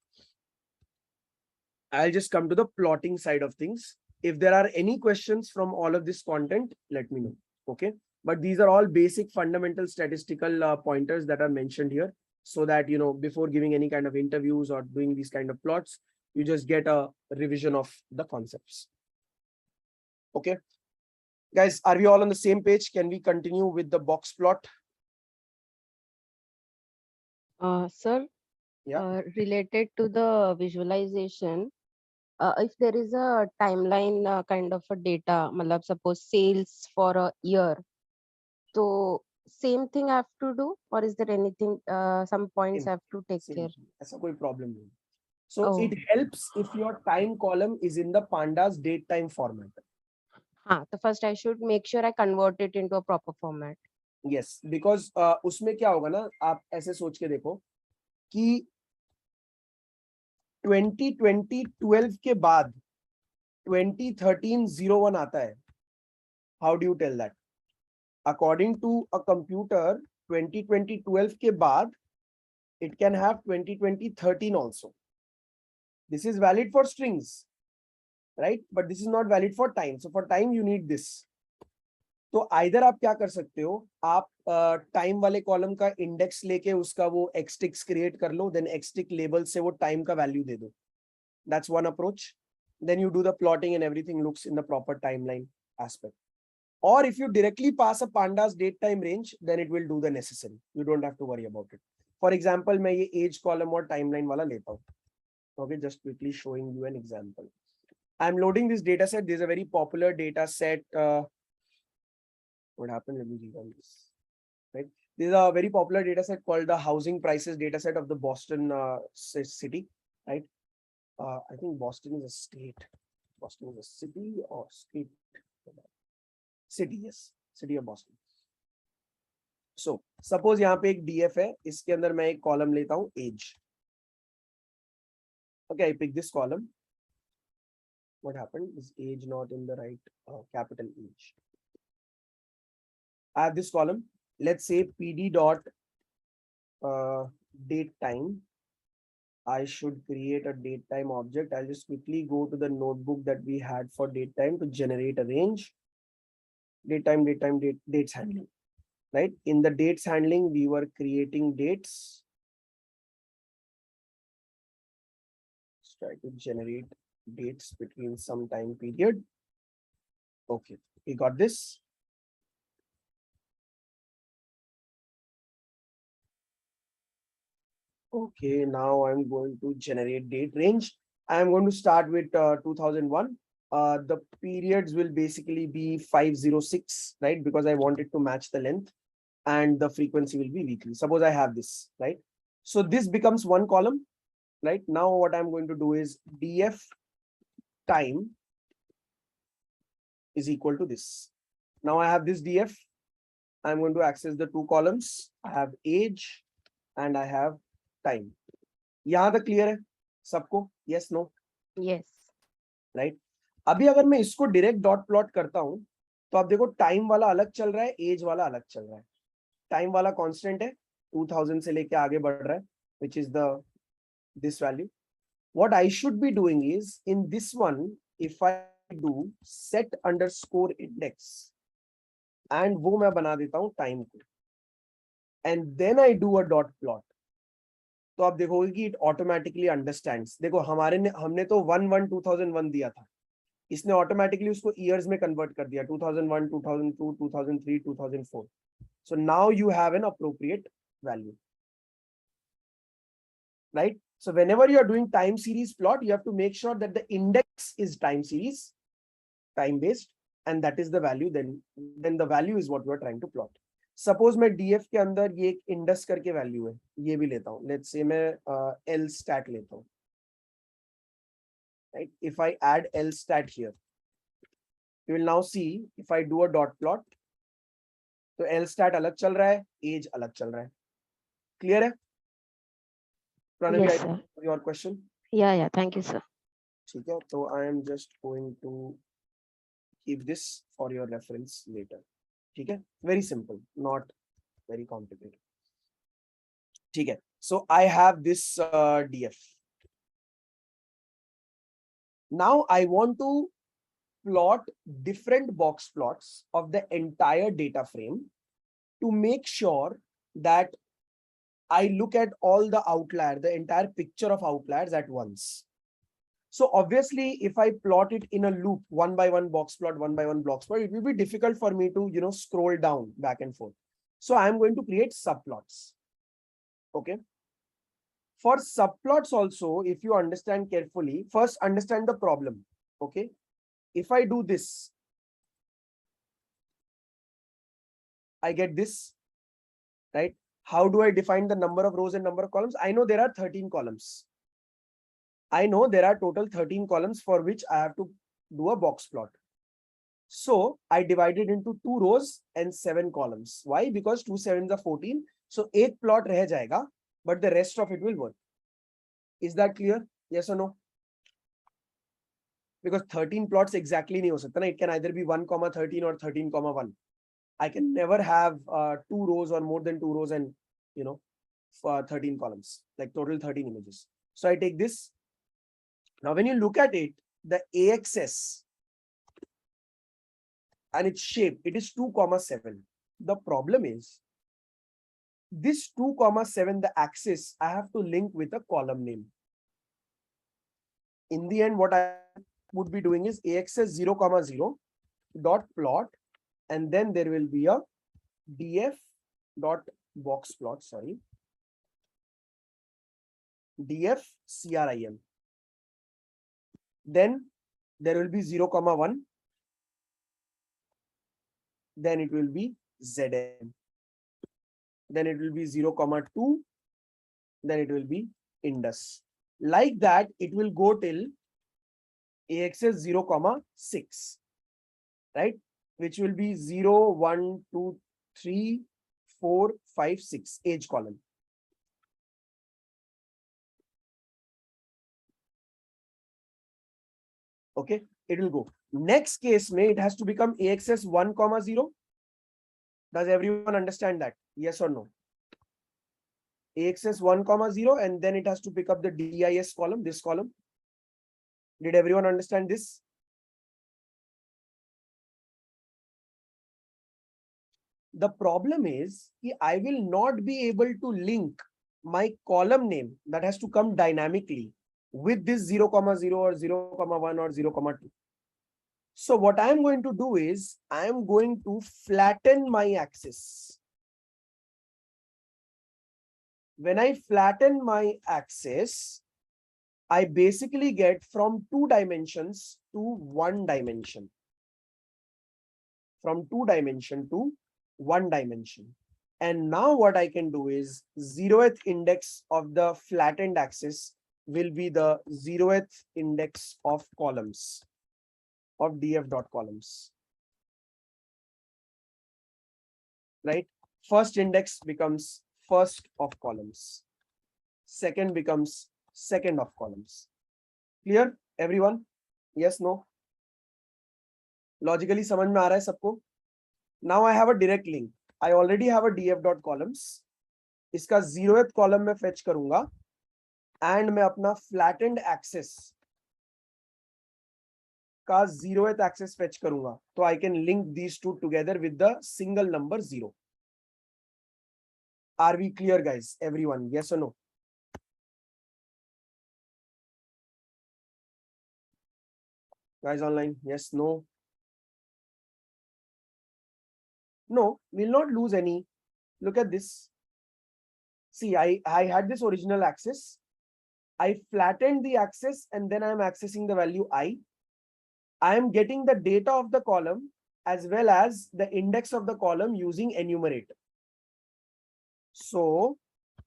I'll just come to the plotting side of things. If there are any questions from all of this content, let me know. Okay. But these are all basic fundamental statistical pointers that are mentioned here, so that, before giving any kind of interviews or doing these kind of plots, you just get a revision of the concepts. Okay. Guys, are we all on the same page? Can we continue with the box plot? Sir, Yeah. related to the visualization, if there is a timeline kind of a data, matlab suppose sales for a year, so same thing I have to do, or is there anything, some points I have to take care? ऐसा कोई problem नहीं. So Oh, it helps if your time column is in the pandas date time format. so first I should make sure I convert it into a proper format. Yes, because उसमें क्या होगा ना, आप ऐसे सोच के देखो कि 2012 के बाद 2013-01 आता है. How do you tell that? According to a computer, 2012 के बाद it can have 2013 also. This is valid for strings, right? But this is not valid for time. So for time you need this. तो either आप क्या कर सकते हो, आप time वाले कॉलम का इंडेक्स लेके उसका वो एक्सटिक्स क्रिएट कर लो, देन एक्सटिक लेबल से वो टाइम का वैल्यू दे दो. That's one approach. Then you do the plotting and everything looks in the proper timeline aspect. Or if you directly pass a pandas date time range, then it will do the necessary. You don't have to worry about it. For example, मैं ये age column और timeline वाला लेता हूँ. Okay, just quickly showing you an example. I'm loading this data set. This is a very popular data set. What happened? Let me rerun this. right? This is a very popular data set called the housing prices data set of the Boston city, right? I think Boston is a state. Boston is a city or state? City, yes, city of Boston. So suppose यहाँ पे एक DF है, इसके अंदर मैं एक column लेता हूँ age. Okay, I pick this column. What happened? Is age not in the right capital age? I have this column. Let's say PD dot date time. I should create a date time object. I'll just quickly go to the notebook that we had for date time to generate a range. Date time, dates handling. Right? In the dates handling, we were creating dates. Let's try to generate dates between some time period. Okay, we got this. Okay, now I'm going to generate date range. I'm going to start with 2001. The periods will basically be 506, right? Because I want it to match the length, and the frequency will be weekly. Suppose I have this, right? So this becomes one column, right? Now what I'm going to do is df time is equal to this. Now I have this df. I'm going to access the two columns. I have age and I have time. यहाँ तक clear है सबको? Yes, no? Yes. Right? अभी अगर मैं इसको direct dot plot करता हूं तो आप देखो टाइम वाला अलग चल रहा है, एज वाला अलग चल रहा है. टाइम वाला कांस्टेंट है, 2000 से लेके आगे बढ़ रहा है, which is the this value. What I should be doing is in this one, if I do set underscore index and वो मैं बना देता हूं टाइम को, and then I do a dot plot. तो आप देखोगे कि इट ऑटोमेटिकली अंडरस्टैंड्स. देखो हमने तो 1/1/2001 दिया था, इसने ऑटोमेटिकली उसको ईयर्स में कन्वर्ट कर दिया, 2001, 2002, 2003, 2004. So now you have an appropriate value, right? So whenever you are doing time series plot, you have to make sure that the index is time series, time based, and that is the value. Then the value is what you are trying to plot. Suppose मैं DF के अंदर ये एक Indus करके value है, ये भी लेता हूं. लेट्स से मैं एल स्टैट लेता हूं, right? If I add L stat here, you will now see if I do a dot plot, तो एल स्टैट अलग चल रहा है, एज अलग चल रहा है. क्लियर है Pranavi? Yes, sir. Your question? Yeah. Thank you, sir. ठीक है, तो I am just going to keep this for your reference later. ठीक है, very simple, not very complicated. ठीक है, so I have this DF. Now I want to plot different box plots of the entire data frame to make sure that I look at all the outliers, the entire picture of outliers at once. So obviously, if I plot it in a loop, one by one box plot, one by one box plot, it will be difficult for me to, scroll down back and forth. So I am going to create subplots. Okay. For subplots also, if you understand carefully, first understand the problem. Okay. If I do this, I get this, right? How do I define the number of rows and number of columns? I know there are 13 columns. I know there are total 13 columns for which I have to do a box plot. So I divided into 2 rows and 7 columns. Why? Because 2 sevens are 14. So 8 plot रह जाएगा, but the rest of it will work. Is that clear? Yes or no? Because 13 plots exactly नहीं हो सकता ना. It can either be 1,13 or 13,1. I can never have 2 rows or more than 2 rows and 13 columns, like total 13 images. So I take this. Now when you look at it, the axis and its shape, it is 2,7. The problem is this 2,7, the axis, I have to link with a column name. In the end, what I would be doing is axis 0,0 dot plot, and then there will be a df dot box plot, sorry, df crim. Then there will be 0,1, then it will be zm. then it will be 0,2, then it will be Indus. Like that, it will go till axis 0,6, right? Which will be 0, 1, 2, 3, 4, 5, 6, age column. Okay, it will go. Next case may it has to become axis 1, 0. Does everyone understand that? Yes or no? axis 1, 0, and then it has to pick up the DIS column, this column. Did everyone understand this? The problem is I will not be able to link my column name that has to come dynamically with this 0, 0 or 0, 1 or 0, 2. So what I'm going to do is I'm going to flatten my axis. When I flatten my axis, I basically get from 2 dimensions to 1 dimension. From 2 dimension to 1 dimension. And now what I can do is 0th index of the flattened axis will be the 0th index of columns, of df dot columns. Right? First index becomes first of columns. Second becomes second of columns. Clear, everyone? Yes, no? Logically समझ में आ रहा है सबको? Now I have a direct link. I already have a df dot columns. इसका 0th column में fetch करूंगा and मैं अपना flattened axis का 0th axis fetch करूंगा. तो I can link these two together with the single number 0. Are we clear, guys? Everyone, yes or no? Guys online, yes, no? No, we'll not lose any. Look at this. See, I had this original axis. I flattened the axis and then I'm accessing the value I. I am getting the data of the column as well as the index of the column using enumerate. So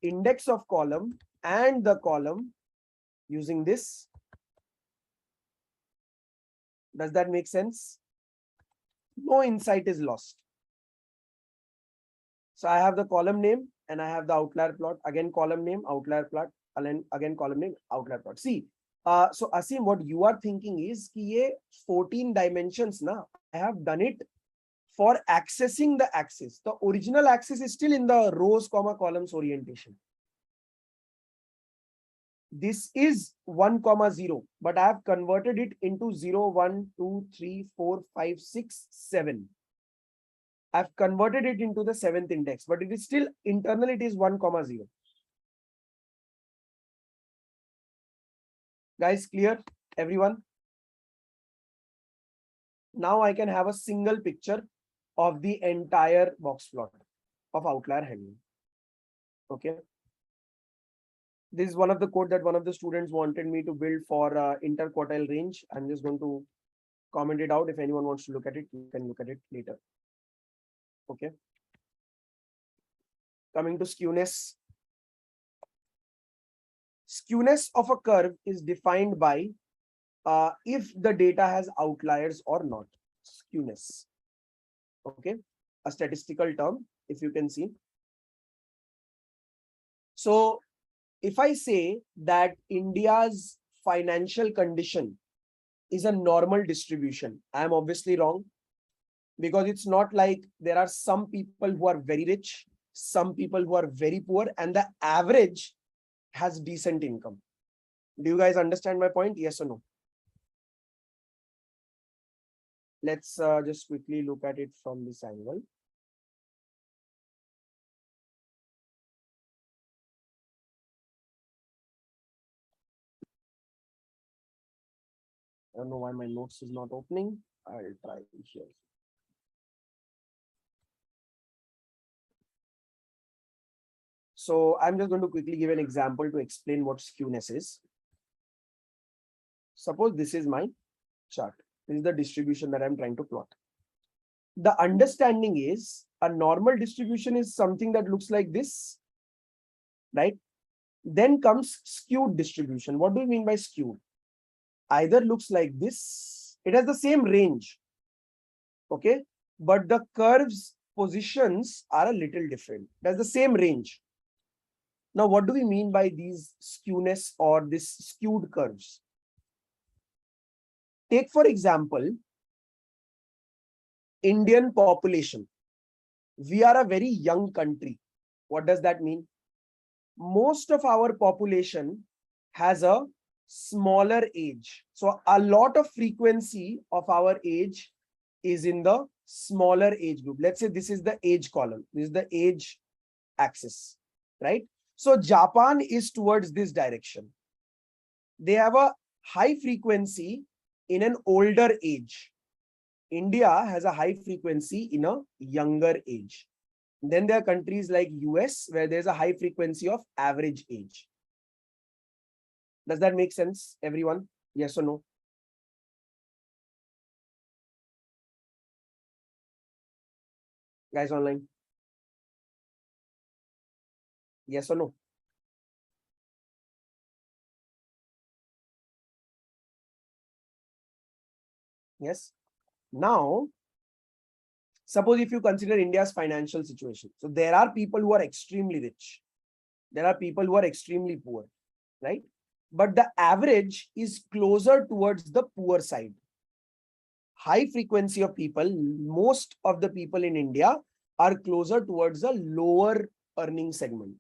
index of column and the column using this. Does that make sense? No insight is lost. So I have the column name and I have the outlier plot. Again, column name, outlier plot, again column name, outlier plot. See, so Asim, what you are thinking is कि ये 14 dimensions na, I have done it for accessing the axis. The original axis is still in the rows, comma, columns orientation. This is 1, 0, but I have converted it into 0, 1, 2, 3, 4, 5, 6, 7. I've converted it into the 7th index, but it is still internal, it is 1, 0. Guys, clear? Everyone? Now I can have a single picture of the entire box plot of outlier handling. Okay. This is one of the code that one of the students wanted me to build for interquartile range. I'm just going to comment it out. If anyone wants to look at it, you can look at it later. Okay. Coming to skewness. Skewness of a curve is defined by if the data has outliers or not. Skewness. Okay. A statistical term, if you can see. So if I say that India's financial condition is a normal distribution, I am obviously wrong, because it's not like there are some people who are very rich, some people who are very poor, and the average has decent income. Do you guys understand my point? Yes or no? Let's just quickly look at it from this angle. I don't know why my notes is not opening. I'll try here. So I'm just going to quickly give an example to explain what skewness is. Suppose this is my chart. This is the distribution that I'm trying to plot. the understanding is a normal distribution is something that looks like this, right? Then comes skewed distribution. What do we mean by skewed? Either looks like this, it has the same range, okay, but the curves positions are a little different. That's the same range. Now, what do we mean by these skewness or this skewed curves? Take, for example, Indian population. We are a very young country. What does that mean? Most of our population has a smaller age. So a lot of frequency of our age is in the smaller age group. Let's say this is the age column. This is the age axis, right? So Japan is towards this direction. They have a high frequency in an older age. India has a high frequency in a younger age. Then there are countries like US where there's a high frequency of average age. Does that make sense, everyone? Yes or no? Guys online? Yes or no? Yes. Now, suppose if you consider India's financial situation. So there are people who are extremely rich. There are people who are extremely poor, right? But the average is closer towards the poor side. High frequency of people, most of the people in India are closer towards the lower earning segment.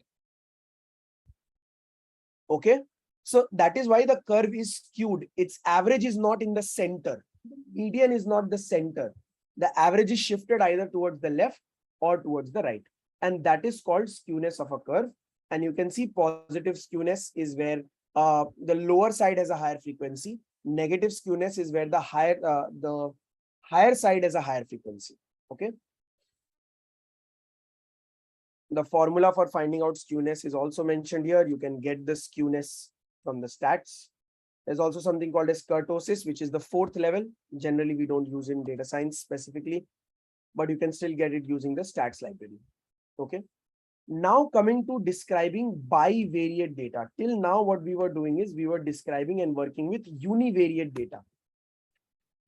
Okay. So that is why the curve is skewed. Its average is not in the center. The median is not the center. The average is shifted either towards the left or towards the right. And that is called skewness of a curve. And you can see positive skewness is where the lower side has a higher frequency. Negative skewness is where the higher side has a higher frequency. Okay. The formula for finding out skewness is also mentioned here. You can get the skewness from the stats. There's also something called as kurtosis, which is the fourth level. Generally, we don't use in data science specifically, but you can still get it using the stats library. Okay. Now coming to describing bivariate data. Till now, what we were doing is we were describing and working with univariate data.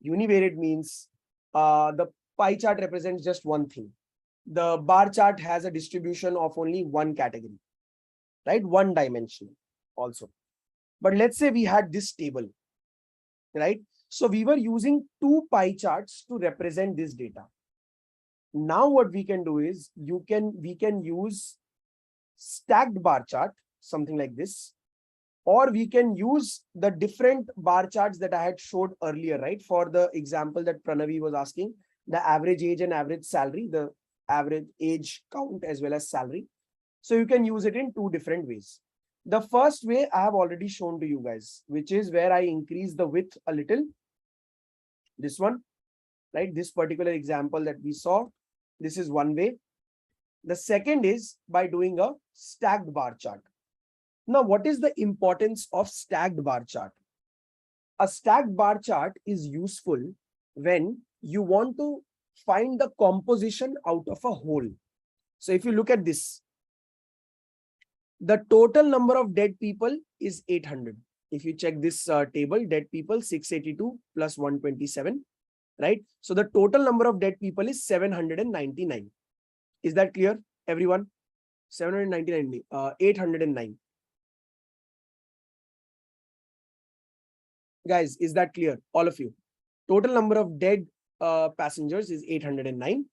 Univariate means the pie chart represents just one thing. The bar chart has a distribution of only one category, right? One dimension also. But let's say we had this table, right? So we were using two pie charts to represent this data. Now what we can do is we can use stacked bar chart, something like this, or we can use the different bar charts that I had showed earlier, right? For the example that Pranavi was asking, the average age and average salary, the average age count as well as salary. So you can use it in two different ways. The first way I have already shown to you guys, which is where I increase the width a little. This one, right? This particular example that we saw, this is one way. The second is by doing a stacked bar chart. Now, what is the importance of stacked bar chart? A stacked bar chart is useful when you want to find the composition out of a whole. So if you look at this, the total number of dead people is 800. If you check this table, dead people 682 plus 127, right? So the total number of dead people is 799. Is that clear, everyone? 799, 809. Guys, is that clear? All of you. Total number of dead passengers is 809.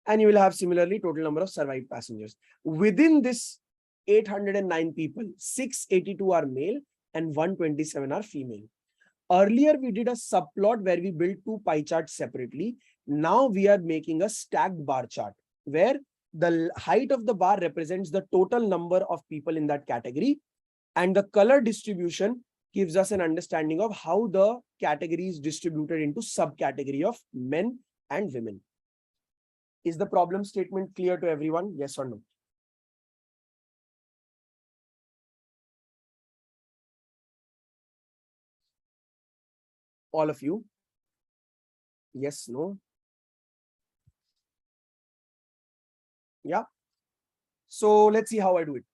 And you will have similarly total number of survived passengers. Within this 809 people, 682 are male and 127 are female. Earlier, we did a subplot where we built two pie charts separately. Now we are making a stacked bar chart where the height of the bar represents the total number of people in that category. And the color distribution gives us an understanding of how the category is distributed into subcategory of men and women. Is the problem statement clear to everyone? Yes or no? All of you? Yes, no? Yeah. So let's see how I do it.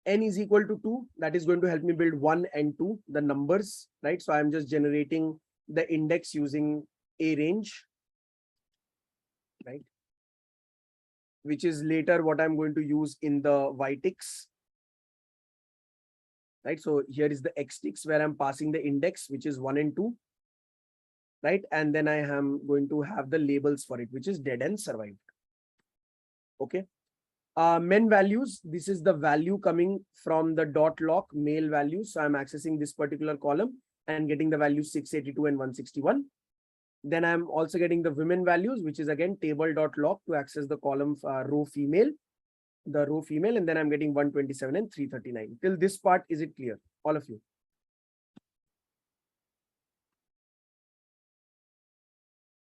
N is equal to 2. That is going to help me build 1 and 2, the numbers, right? So I'm just generating the index using a range, right? Which is later what I'm going to use in the y-ticks, right? So here is the x-ticks where I'm passing the index, which is 1 and 2, right? And then I am going to have the labels for it, which is dead and survived. Okay. Men values, this is the value coming from the dot lock male value. So I'm accessing this particular column and getting the values 682 and 161. Then I'm also getting the women values, which is again table.lock to access the column row female, the row female, and then I'm getting 127 and 339. Till this part, is it clear? All of you?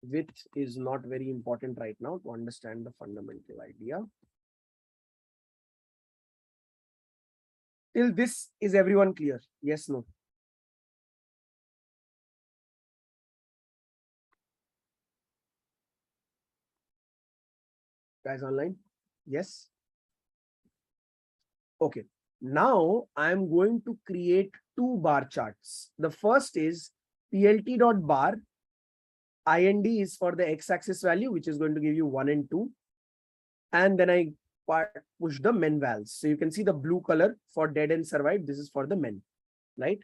Width is not very important right now to understand the fundamental idea. Till this, is everyone clear? Yes, no? Guys online? Yes? Okay. Now I'm going to create two bar charts. The first is plt.bar. IND is for the x-axis value, which is going to give you 1 and 2. And then I push the men vals. So you can see the blue color for dead and survived. This is for the men, right?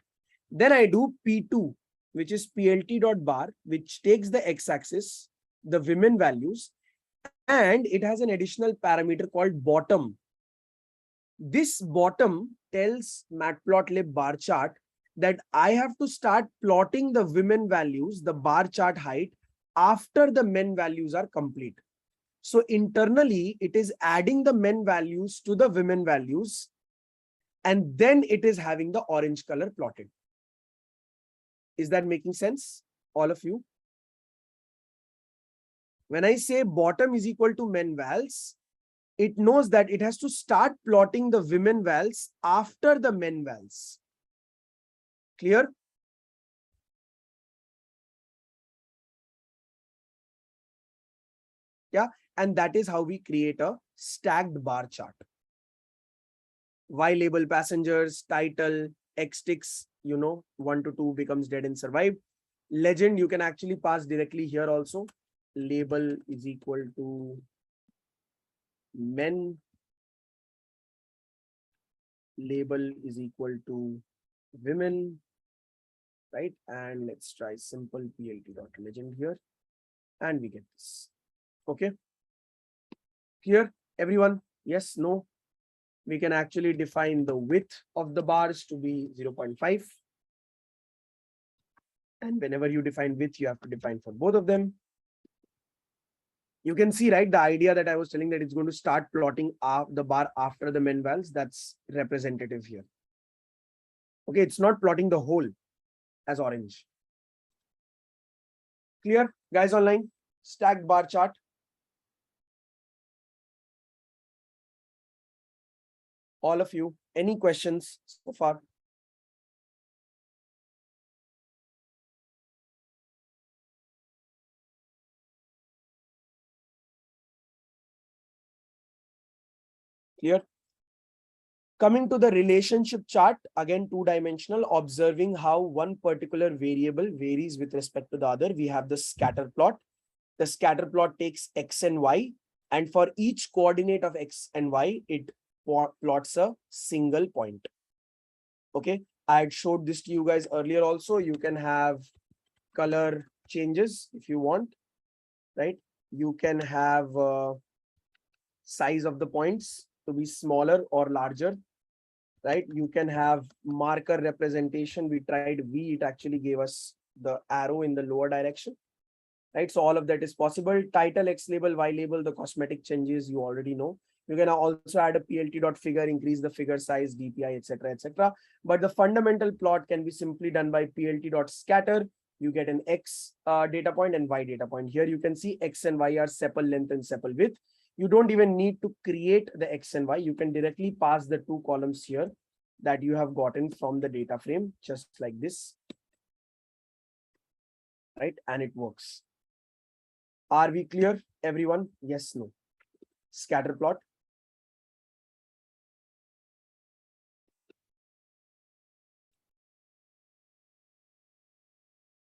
Then I do P2, which is plt.bar, which takes the x-axis, the women values, and it has an additional parameter called bottom. This bottom tells matplotlib bar chart that I have to start plotting the women values, the bar chart height, after the men values are complete. So internally, it is adding the men values to the women values, and then it is having the orange color plotted. Is that making sense, all of you? When I say bottom is equal to men vals, it knows that it has to start plotting the women vals after the men vals. Clear? Yeah. And that is how we create a stacked bar chart. Y label passengers, title, X ticks, 1 to 2 becomes dead and survive. Legend, you can actually pass directly here also. Label is equal to men. Label is equal to women, right? And let's try simple plt.legend here. And we get this. Okay. Here, everyone, yes, no. We can actually define the width of the bars to be 0.5. And whenever you define width, you have to define for both of them. You can see, right, the idea that I was telling that it's going to start plotting the bar after the men vals, that's representative here. Okay, it's not plotting the whole as orange. Clear, guys online? Stacked bar chart. All of you, any questions so far? Clear? Coming to the relationship chart, again, two-dimensional, observing how one particular variable varies with respect to the other. We have the scatter plot. The scatter plot takes X and Y, and for each coordinate of X and Y, it plots a single point. Okay, I had showed this to you guys earlier also. You can have color changes if you want, right? You can have size of the points to be smaller or larger, right? You can have marker representation. We tried V, it actually gave us the arrow in the lower direction, right? So all of that is possible. Title, X label, Y label, the cosmetic changes you already know. You can also add a plt.figure, increase the figure size, DPI, etc., etc. But the fundamental plot can be simply done by plt.scatter. You get an X data point and Y data point. Here you can see X and Y are sepal length and sepal width. You don't even need to create the X and Y. You can directly pass the two columns here that you have gotten from the data frame, just like this, right? And it works. Are we clear, everyone? Yes, no? scatter plot.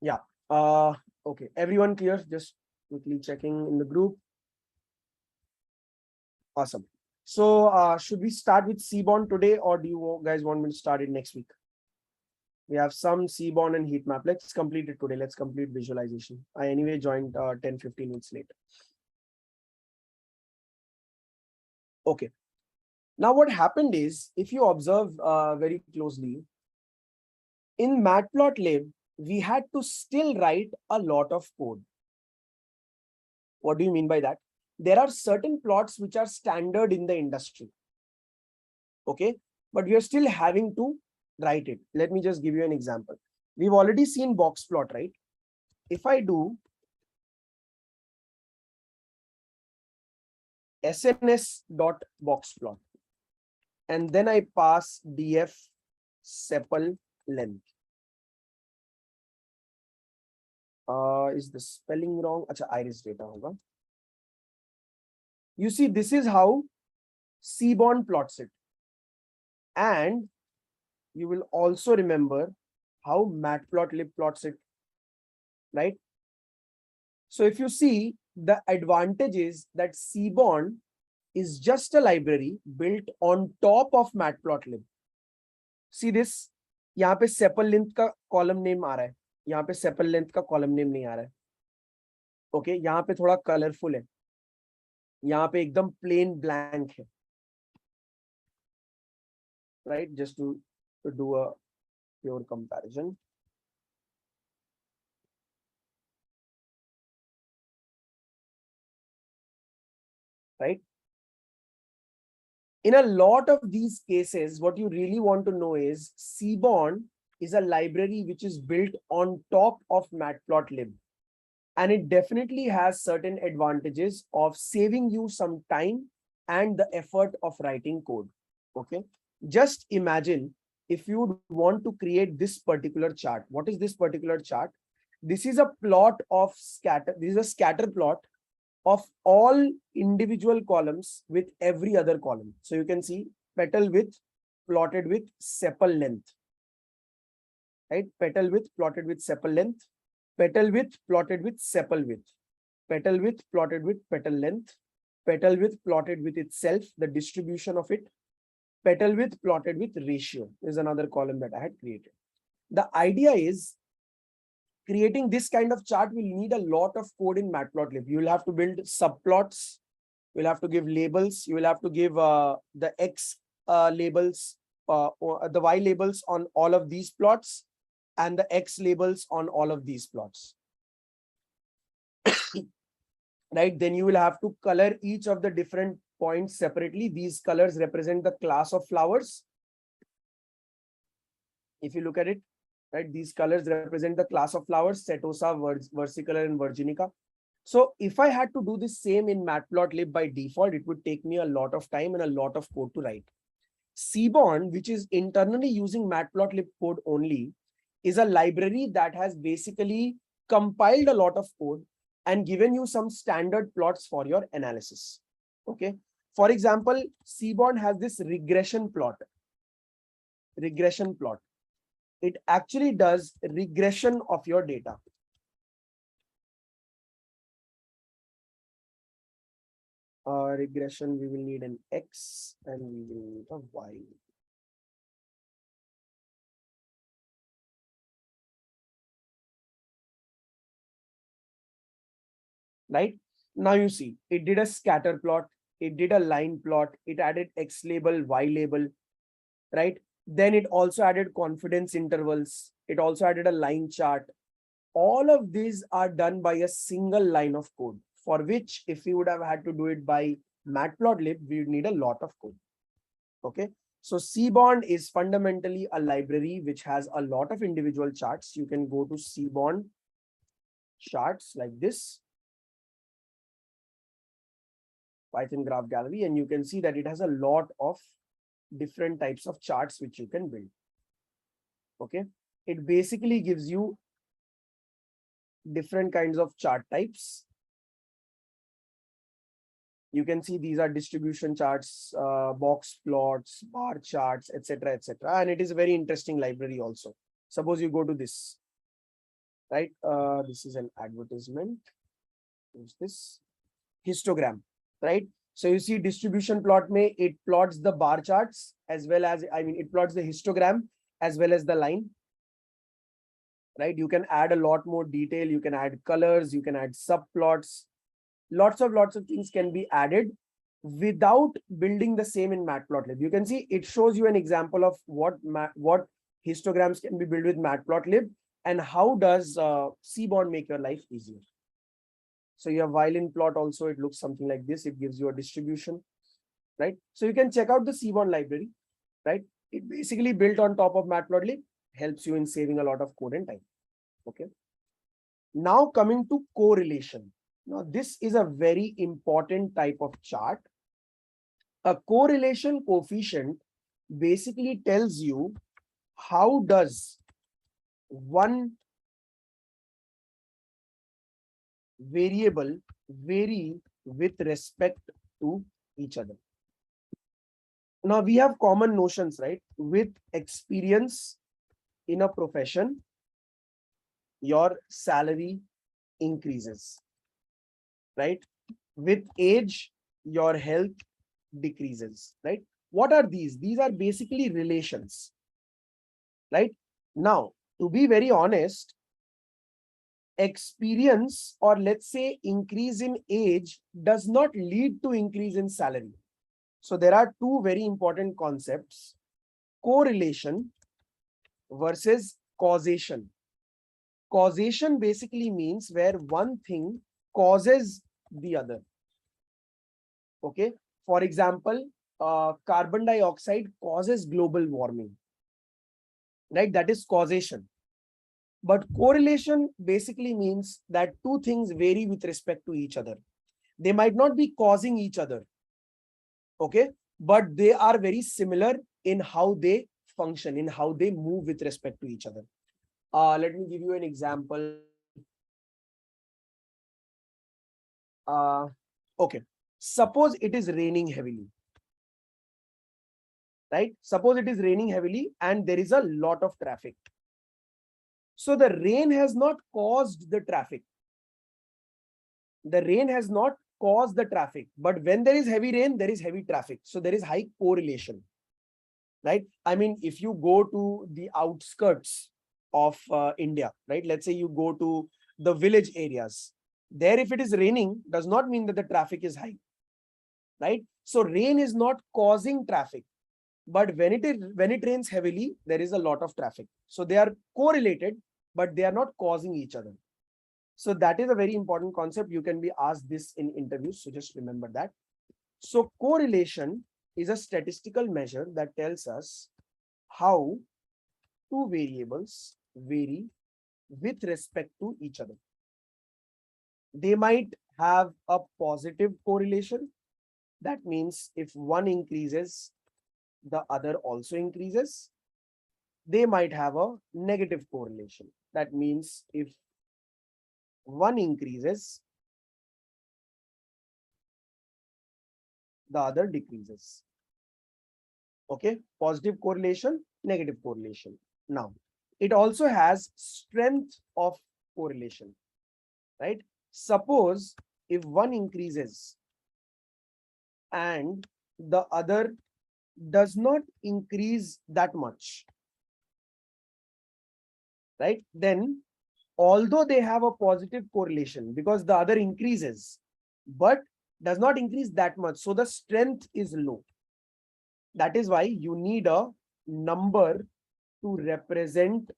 Yeah. Okay. Everyone clear? Just quickly checking in the group. Awesome. So should we start with Seaborn today, or do you guys want me to start it next week? We have some Seaborn and heat map. Let's complete it today. Let's complete visualization. I anyway joined 10-15 minutes late. Okay. Now what happened is, if you observe very closely, in Matplotlib, we had to still write a lot of code. What do you mean by that? There are certain plots which are standard in the industry. Okay, but we are still having to write it. Let me just give you an example. We've already seen box plot, right? If I do sns.boxplot and then I pass df sepal length. Is the spelling wrong? Acha, iris data hoga. You see, this is how Seaborn plots it. And you will also remember how Matplotlib plots it, right? So if you see, the advantage is that Seaborn is just a library built on top of Matplotlib. See this? यहाँ पे sepal length का column name आ रहा है, यहाँ पे sepal length का column name नहीं आ रहा है. Okay, यहाँ पे थोड़ा colorful है, यहाँ पे एकदम plain blank है, right? Just to do a pure comparison. Right? In a lot of these cases, what you really want to know is Seaborn is a library which is built on top of Matplotlib. And it definitely has certain advantages of saving you some time and the effort of writing code. Okay. Just imagine if you want to create this particular chart. What is this particular chart? This is a plot of scatter. This is a scatter plot of all individual columns with every other column. So you can see petal width plotted with sepal length, right? Petal width plotted with sepal length, petal width plotted with sepal width, petal width plotted with petal length, petal width plotted with itself, the distribution of it, petal width plotted with ratio is another column that I had created. The idea is, creating this kind of chart will need a lot of code in Matplotlib. You will have to build subplots. You will have to give labels. You will have to give the X labels, or the Y labels on all of these plots, and the X labels on all of these plots. Right? Then you will have to color each of the different points separately. These colors represent the class of flowers. If you look at it, right, these colors represent the class of flowers: Setosa, versicolor, and virginica. So if I had to do the same in Matplotlib by default, it would take me a lot of time and a lot of code to write. Seaborn, which is internally using Matplotlib code only, is a library that has basically compiled a lot of code and given you some standard plots for your analysis. Okay. For example, Seaborn has this regression plot. Regression plot. It actually does regression of your data. Regression, we will need an X and we will need a Y. Right? Now you see, it did a scatter plot, it did a line plot, it added X label, Y label, right? Then it also added confidence intervals. It also added a line chart. All of these are done by a single line of code, for which if we would have had to do it by Matplotlib, we would need a lot of code. Okay. So Seaborn is fundamentally a library which has a lot of individual charts. You can go to Seaborn charts like this, Python graph gallery, and you can see that it has a lot of different types of charts which you can build. Okay. It basically gives you different kinds of chart types. You can see these are distribution charts, box plots, bar charts, etc., etc. And it is a very interesting library also. Suppose you go to this, right? This is an advertisement. What's this? Histogram, right? So you see distribution plot may it plots the bar charts as well as, I mean, it plots the histogram as well as the line, right? You can add a lot more detail. You can add colors, you can add subplots. Lots of things can be added without building the same in Matplotlib. You can see it shows you an example of what histograms can be built with Matplotlib and how does Seaborn make your life easier. So you have violin plot also, it looks something like this. It gives you a distribution, right? So you can check out the Seaborn library, right? It basically built on top of Matplotlib, helps you in saving a lot of code and time. Okay. Now coming to correlation. Now this is a very important type of chart. A correlation coefficient basically tells you how does one variable vary with respect to each other. Now we have common notions, right? With experience in a profession, your salary increases, right? With age, your health decreases, right? What are these? These are basically relations, right? Now, to be very honest, experience, or let's say increase in age, does not lead to increase in salary. So there are two very important concepts: correlation versus causation. Causation basically means where one thing causes the other. Okay. For example, carbon dioxide causes global warming, right? That is causation. But correlation basically means that two things vary with respect to each other. They might not be causing each other, okay, but they are very similar in how they function, in how they move with respect to each other. Let me give you an example. Okay, suppose it is raining heavily, right? Suppose it is raining heavily and there is a lot of traffic. So the rain has not caused the traffic. The rain has not caused the traffic, but when there is heavy rain, there is heavy traffic. So there is high correlation, right? I mean, if you go to the outskirts of India, right? Let's say you go to the village areas. There, if it is raining, does not mean that the traffic is high, right? So rain is not causing traffic, but when it rains heavily, there is a lot of traffic. So they are correlated, but they are not causing each other. So that is a very important concept. You can be asked this in interviews. So just remember that. So correlation is a statistical measure that tells us how two variables vary with respect to each other. They might have a positive correlation. That means if one increases, the other also increases. They might have a negative correlation. That means if one increases, the other decreases. Okay, positive correlation, negative correlation. Now, it also has strength of correlation, right? Suppose if one increases and the other does not increase that much, right? Then, although they have a positive correlation because the other increases, but does not increase that much. So the strength is low. That is why you need a number to represent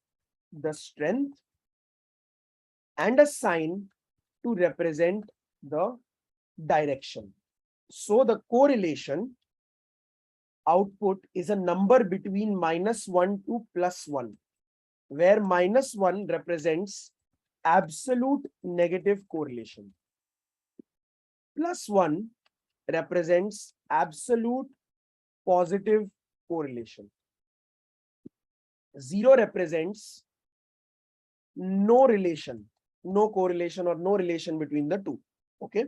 the strength and a sign to represent the direction. So the correlation output is a number between -1 to +1, where -1 represents absolute negative correlation. +1 represents absolute positive correlation. 0 represents no relation, no correlation or no relation between the two. Okay.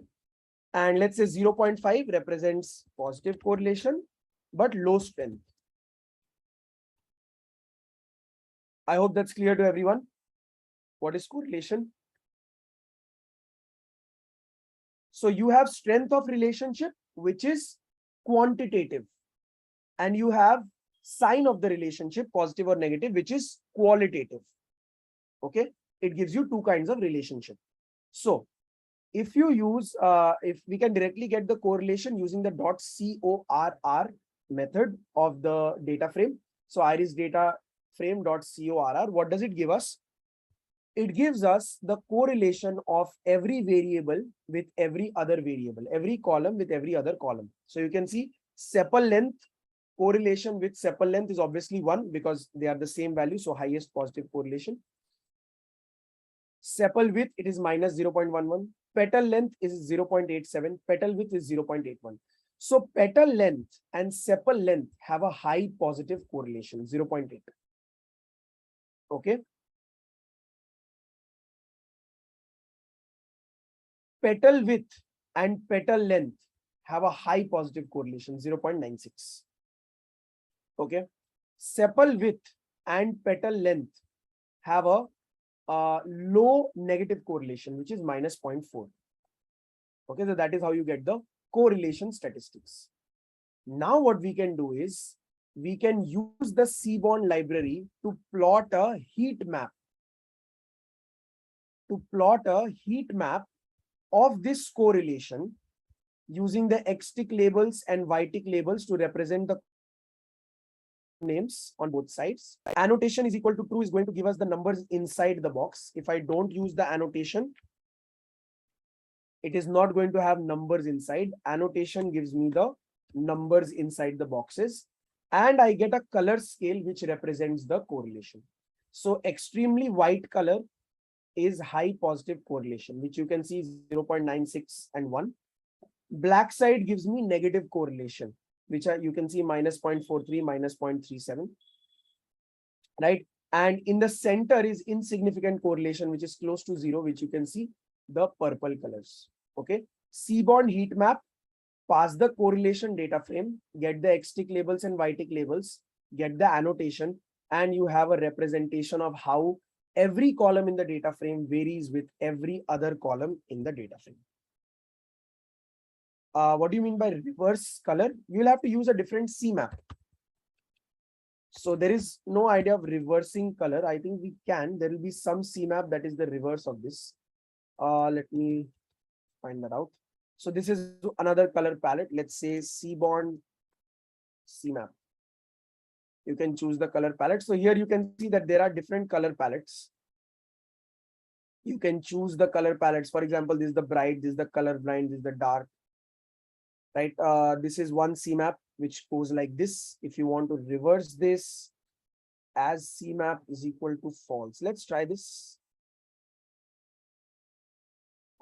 And let's say 0.5 represents positive correlation, but low strength. I hope that's clear to everyone. What is correlation? So you have strength of relationship, which is quantitative, and you have sign of the relationship, positive or negative, which is qualitative. Okay, it gives you two kinds of relationship. So if you use, if we can directly get the correlation using the .corr method of the data frame. So iris data frame .corr, what does it give us? It gives us the correlation of every variable with every other variable, every column with every other column. So you can see sepal length, correlation with sepal length is obviously 1 because they are the same value. So highest positive correlation. Sepal width, it is minus 0.11. Petal length is 0.87. Petal width is 0.81. So petal length and sepal length have a high positive correlation, 0.8. Okay. Petal width and petal length have a high positive correlation, 0.96. Okay. Sepal width and petal length have a low negative correlation, which is minus 0.4. Okay, so that is how you get the correlation statistics. Now what we can do is we can use the Seaborn library to plot a heat map. To plot a heat map of this correlation using the X-tick labels and Y-tick labels to represent the names on both sides. Annotation is equal to true is going to give us the numbers inside the box. If I don't use the annotation, it is not going to have numbers inside. Annotation gives me the numbers inside the boxes, and I get a color scale which represents the correlation. So extremely white color is high positive correlation, which you can see 0.96 and 1. Black side gives me negative correlation, which you can see minus 0.43, minus 0.37, right? And in the center is insignificant correlation, which is close to 0, which you can see the purple colors. Okay. Seaborn heat map, pass the correlation data frame, get the X-tick labels and Y-tick labels, get the annotation, and you have a representation of how every column in the data frame varies with every other column in the data frame. What do you mean by reverse color? You will have to use a different C map. So there is no idea of reversing color. I think we can. There will be some C map that is the reverse of this. Let me find that out. So this is another color palette. Let's say Seaborn C map. You can choose the color palette. So here you can see that there are different color palettes. You can choose the color palettes. For example, this is the bright, this is the color blind, this is the dark. Right? This is one C map which goes like this. If you want to reverse this as C map is equal to false. Let's try this.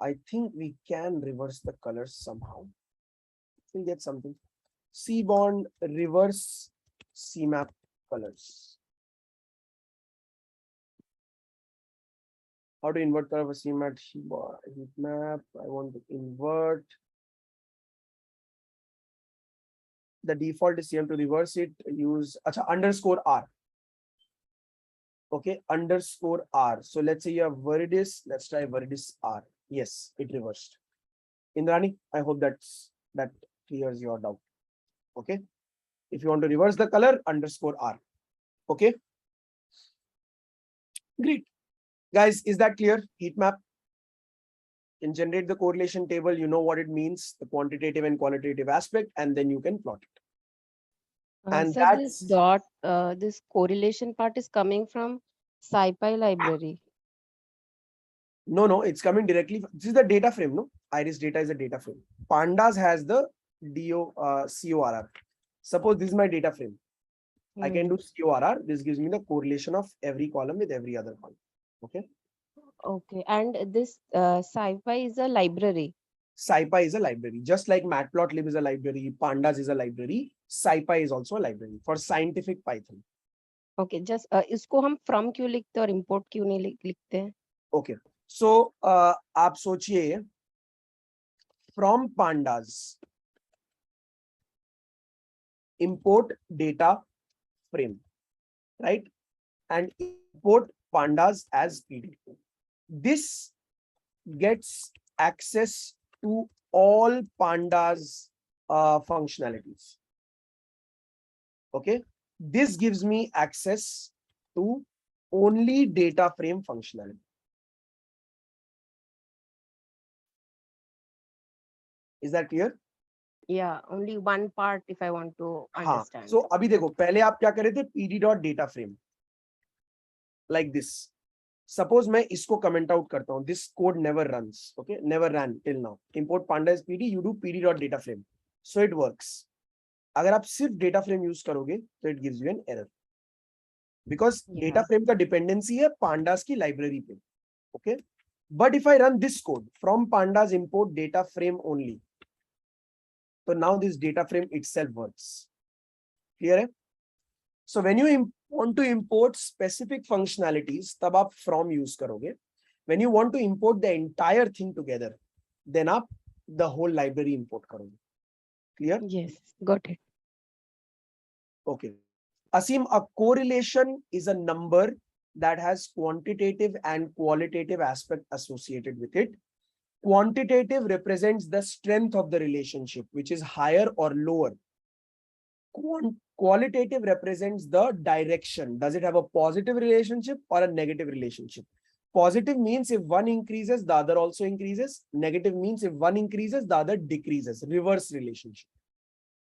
I think we can reverse the colors somehow. We'll get something. Seaborn reverse C map colors. How to invert color for C map? Heat map. I want to invert. The default is CM. To reverse it, use underscore R. Okay, underscore R. So let's say you have Viridis. Let's try Viridis R. Yes, it reversed. Indrani, I hope that clears your doubt. Okay. If you want to reverse the color, underscore R. Okay. Great. Guys, is that clear? Heat map. You can generate the correlation table. You know what it means, the quantitative and qualitative aspect, and then you can plot it. And Sir, this this correlation part is coming from SciPy library. No, it's coming directly. This is the data frame, no? Iris data is a data frame. Pandas has the CORR. Suppose this is my data frame. I can do CORR. This gives me the correlation of every column with every other column. Okay. Okay, and this SciPy is a library. SciPy is a library. Just like Matplotlib is a library, Pandas is a library, SciPy is also a library for scientific Python. Okay, just इसको हम from क्यों लिखते हैं और import क्यों नहीं लिखते हैं? Okay. So आप सोचिए from pandas, import data frame, right? And import pandas as PD. This gets access to all pandas functionalities. Okay, this gives me access to only data frame functionality. Is that clear? Yeah, only one part if I want to हाँ, understand. so अभी देखो पहले आप क्या कर रहे थे pd dot data frame like this. Suppose मैं इसको comment out करता हूँ, this code never runs, okay, never ran till now. Import pandas pd, you do pd dot data frame, so it works. अगर आप सिर्फ data frame use करोगे तो it gives you an error because data frame का dependency है pandas की library पे, okay. But if I run this code from pandas import data frame only, so now this data frame itself works. Clear है? So when you want to import specific functionalities, तब आप from use करोगे. When you want to import the entire thing together, then आप the whole library import करोगे. Clear? Yes, got it. Okay. Asim, a correlation is a number that has quantitative and qualitative aspect associated with it. Quantitative represents the strength of the relationship, which is higher or lower. Qualitative represents the direction. Does it have a positive relationship or a negative relationship? Positive means if one increases, the other also increases. Negative means if one increases, the other decreases. Reverse relationship.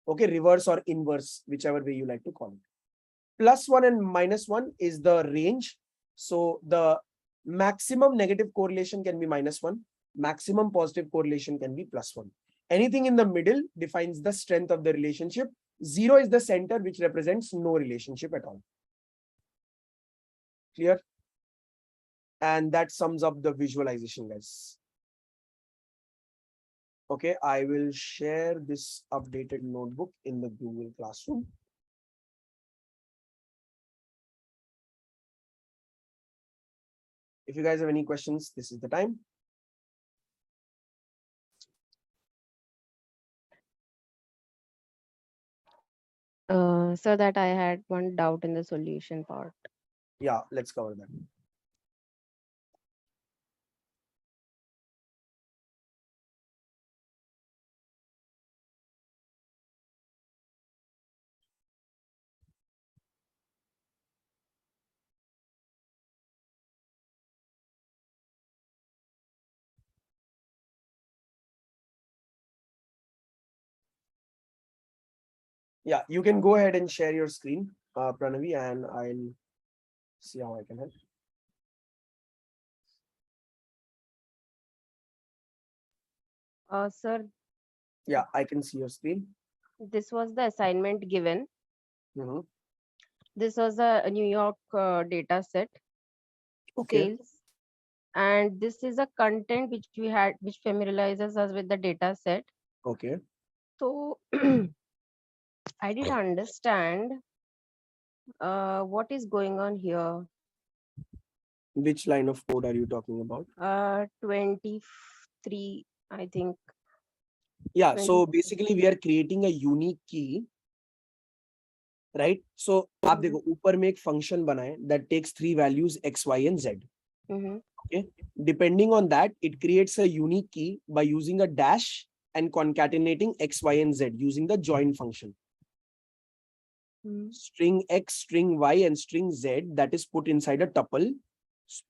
Okay, reverse or inverse, whichever way you like to call it. +1 and -1 is the range. So the maximum negative correlation can be -1. Maximum positive correlation can be +1. Anything in the middle defines the strength of the relationship. 0 is the center, which represents no relationship at all. Clear? And that sums up the visualization, guys. Okay, I will share this updated notebook in the Google Classroom. If you guys have any questions, this is the time. So that I had one doubt in the solution part. Yeah, let's cover that. Yeah, you can go ahead and share your screen, Pranavi, and I'll see how I can help. Sir, Yeah, I can see your screen. this was the assignment given. Mhm. This was a New York data set, Okay. sales, and this is a content which we had, which familiarizes us with the data set. Okay. So I didn't understand what is going on here. Which line of code are you talking about? 23, I think. Yeah, 20. so basically we are creating a unique key, right? So आप देखो ऊपर में एक function बना है that takes 3 values x, y and z. Okay. Depending on that, it creates a unique key by using a dash and concatenating x, y and z using the join function. String x, string y and string z that is put inside a tuple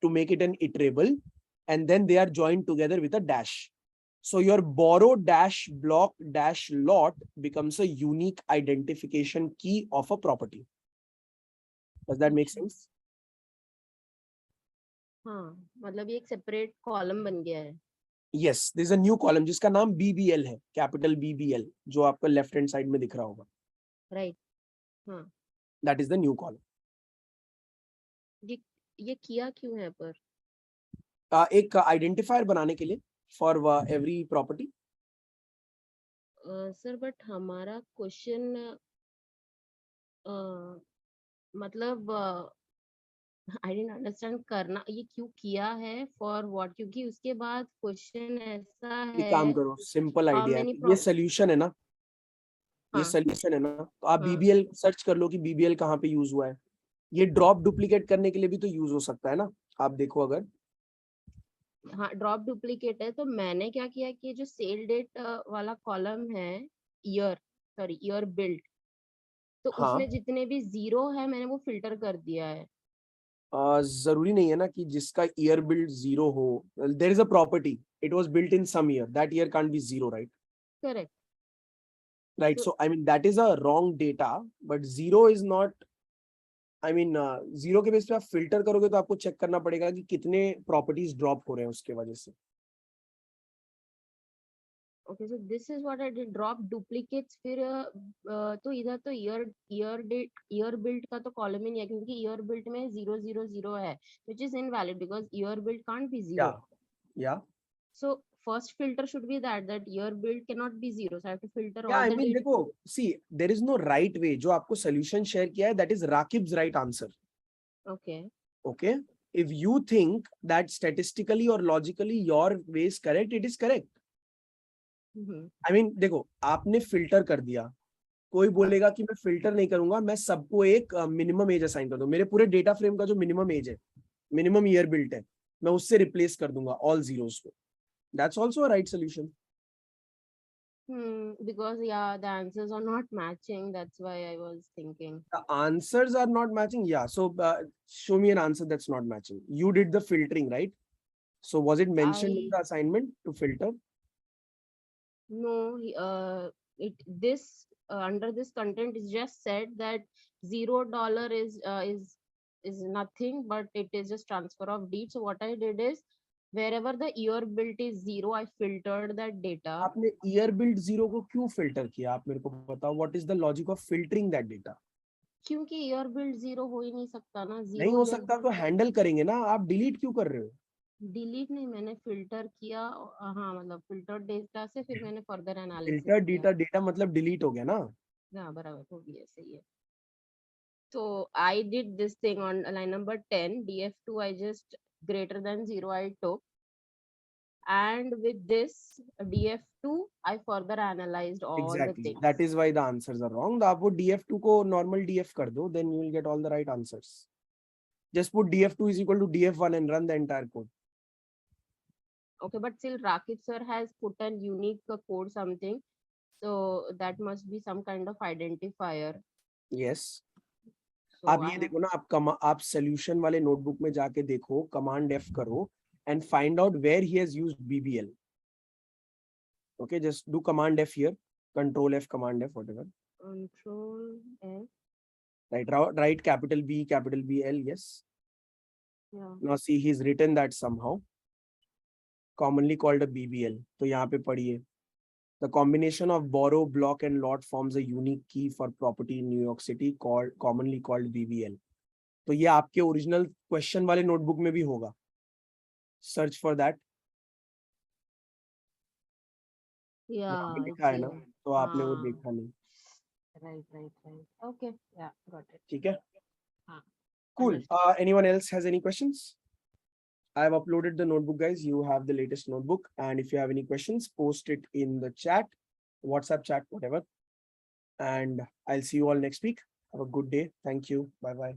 to make it an iterable, and then they are joined together with a dash. So your borrow dash block dash lot becomes a unique identification key of a property. Does that make sense? हाँ, मतलब ये एक separate column बन गया है. Yes, there is a new column जिसका नाम BBL है, capital BBL, जो आपको left hand side में दिख रहा होगा. Right. हाँ. That is the new column. ये किया क्यों है पर? एक identifier बनाने के लिए for every property. Sir but हमारा क्वेश्चन मतलब आई डिडंट अंडरस्टैंड करना ये क्यों किया है फॉर व्हाट, क्योंकि उसके बाद क्वेश्चन ऐसा ये है काम करो, सिंपल हाउ आइडिया है, मेनी ये सोल्यूशन है ना, ये हाँ सोल्यूशन है ना, तो आप हाँ बीबीएल सर्च कर लो कि बीबीएल कहाँ पे यूज हुआ है। ये ड्रॉप डुप्लीकेट करने के लिए भी तो यूज हो सकता है ना, आप देखो अगर। हाँ ड्रॉप डुप्लीकेट है, तो मैंने क्या किया कि जो सेल डेट वाला कॉलम है, ईयर सॉरी ईयर बिल्ड, तो हाँ, उसमें जितने भी जीरो है मैंने वो फिल्टर कर दिया है। जरूरी नहीं है ना कि जिसका ईयर बिल्ड जीरो हो। There is a property, it was built in some year, that year can't be zero, right? Correct. Right, तो so I mean that is a wrong data, but zero is not, I mean zero के base पे आप filter करोगे तो आपको check करना पड़ेगा कि कितने प्रॉपर्टीज ड्रॉप हो रहे हैं उसके वजह से। Okay so this is what I did, drop duplicates, फिर तो इधर तो year year date year build का तो कॉलम ही नहीं है, क्योंकि ईयर बिल्ड में 000 है, which is invalid because year build can't be या जीरो. या So first filter should be that year build cannot be zero. So I have to filter या all I the mean data. देखो, see there is no right way, जो आपको solution share किया है that is Rakib's right answer. Okay. Okay, if you think that statistically or logically your way is correct, it is correct. Mm-hmm. I mean देखो, आपने filter कर दिया, कोई बोलेगा कि मैं फिल्टर नहीं करूंगा, मैं सबको एक मिनिमम एज असाइन कर दूं, मेरे पूरे डेटा फ्रेम का जो मिनिमम एज है, मिनिमम ईयर बिल्ट है, मैं उससे रिप्लेस कर दूंगा ऑल जीरोस को। That's also a right solution. Because yeah, the answers are not matching. That's why I was thinking. The answers are not matching, yeah, so show me an answer that's not matching. You did the filtering, right? So was it mentioned in I the assignment to filter? no. It this under this content is just said that $0 is nothing, but it is just transfer of deed. So what I did is wherever the year built is zero, I filtered that data. आपने year build zero को क्यों filter किया, आप मेरे को बताओ, what is the logic of filtering that data? क्योंकि year build zero हो ही नहीं सकता ना, नहीं जीरो हो ईयर सकता तो हैंडल करेंगे ना, आप डिलीट क्यों कर रहे हो? डिलीट नहीं, मैंने फिल्टर किया। हाँ मतलब फिल्टर डेटा से फिर मैंने फर्दर एनालिसिस फिल्टर किया। डेटा, डेटा मतलब डिलीट हो गया ना। हाँ बराबर, हो गया, सही है। तो I did this thing on line number 10, df2 I just greater than 0 I took, and with this df2 I further analyzed all the exactly, things. That is why the answers are wrong. आप वो df2 को normal df कर दो, then you will get all the right answers. Just put df2 is equal to df1 and run the entire code. Okay, but still Rakib sir has put an unique code something, so that must be some kind of identifier. Yes, So आप I ये have देखो ना, आप solution वाले notebook में जाके देखो, command F करो and find out where he has used BBL. Okay, just do command F here, control F, command F, whatever. control F. Right, write capital B, capital B, L, yes. Yeah. Now see, he's written that somehow, commonly called a BBL. तो यहाँ पे पढ़िए. The combination of borrow, block and lot forms a unique key for property in New York City commonly called BBL. तो ये आपके original question वाले notebook में भी होगा. Search for that. यहाँ पे Yeah, लिखा है okay. ना, तो आपने वो हाँ, देखा नहीं. right. Okay, yeah, got it. ठीक है? हाँ, Cool. understood. Anyone else has any questions? I have uploaded the notebook, guys. You have the latest notebook. And if you have any questions, post it in the chat, WhatsApp chat, whatever. And I'll see you all next week. Have a good day. Thank you. Bye-bye.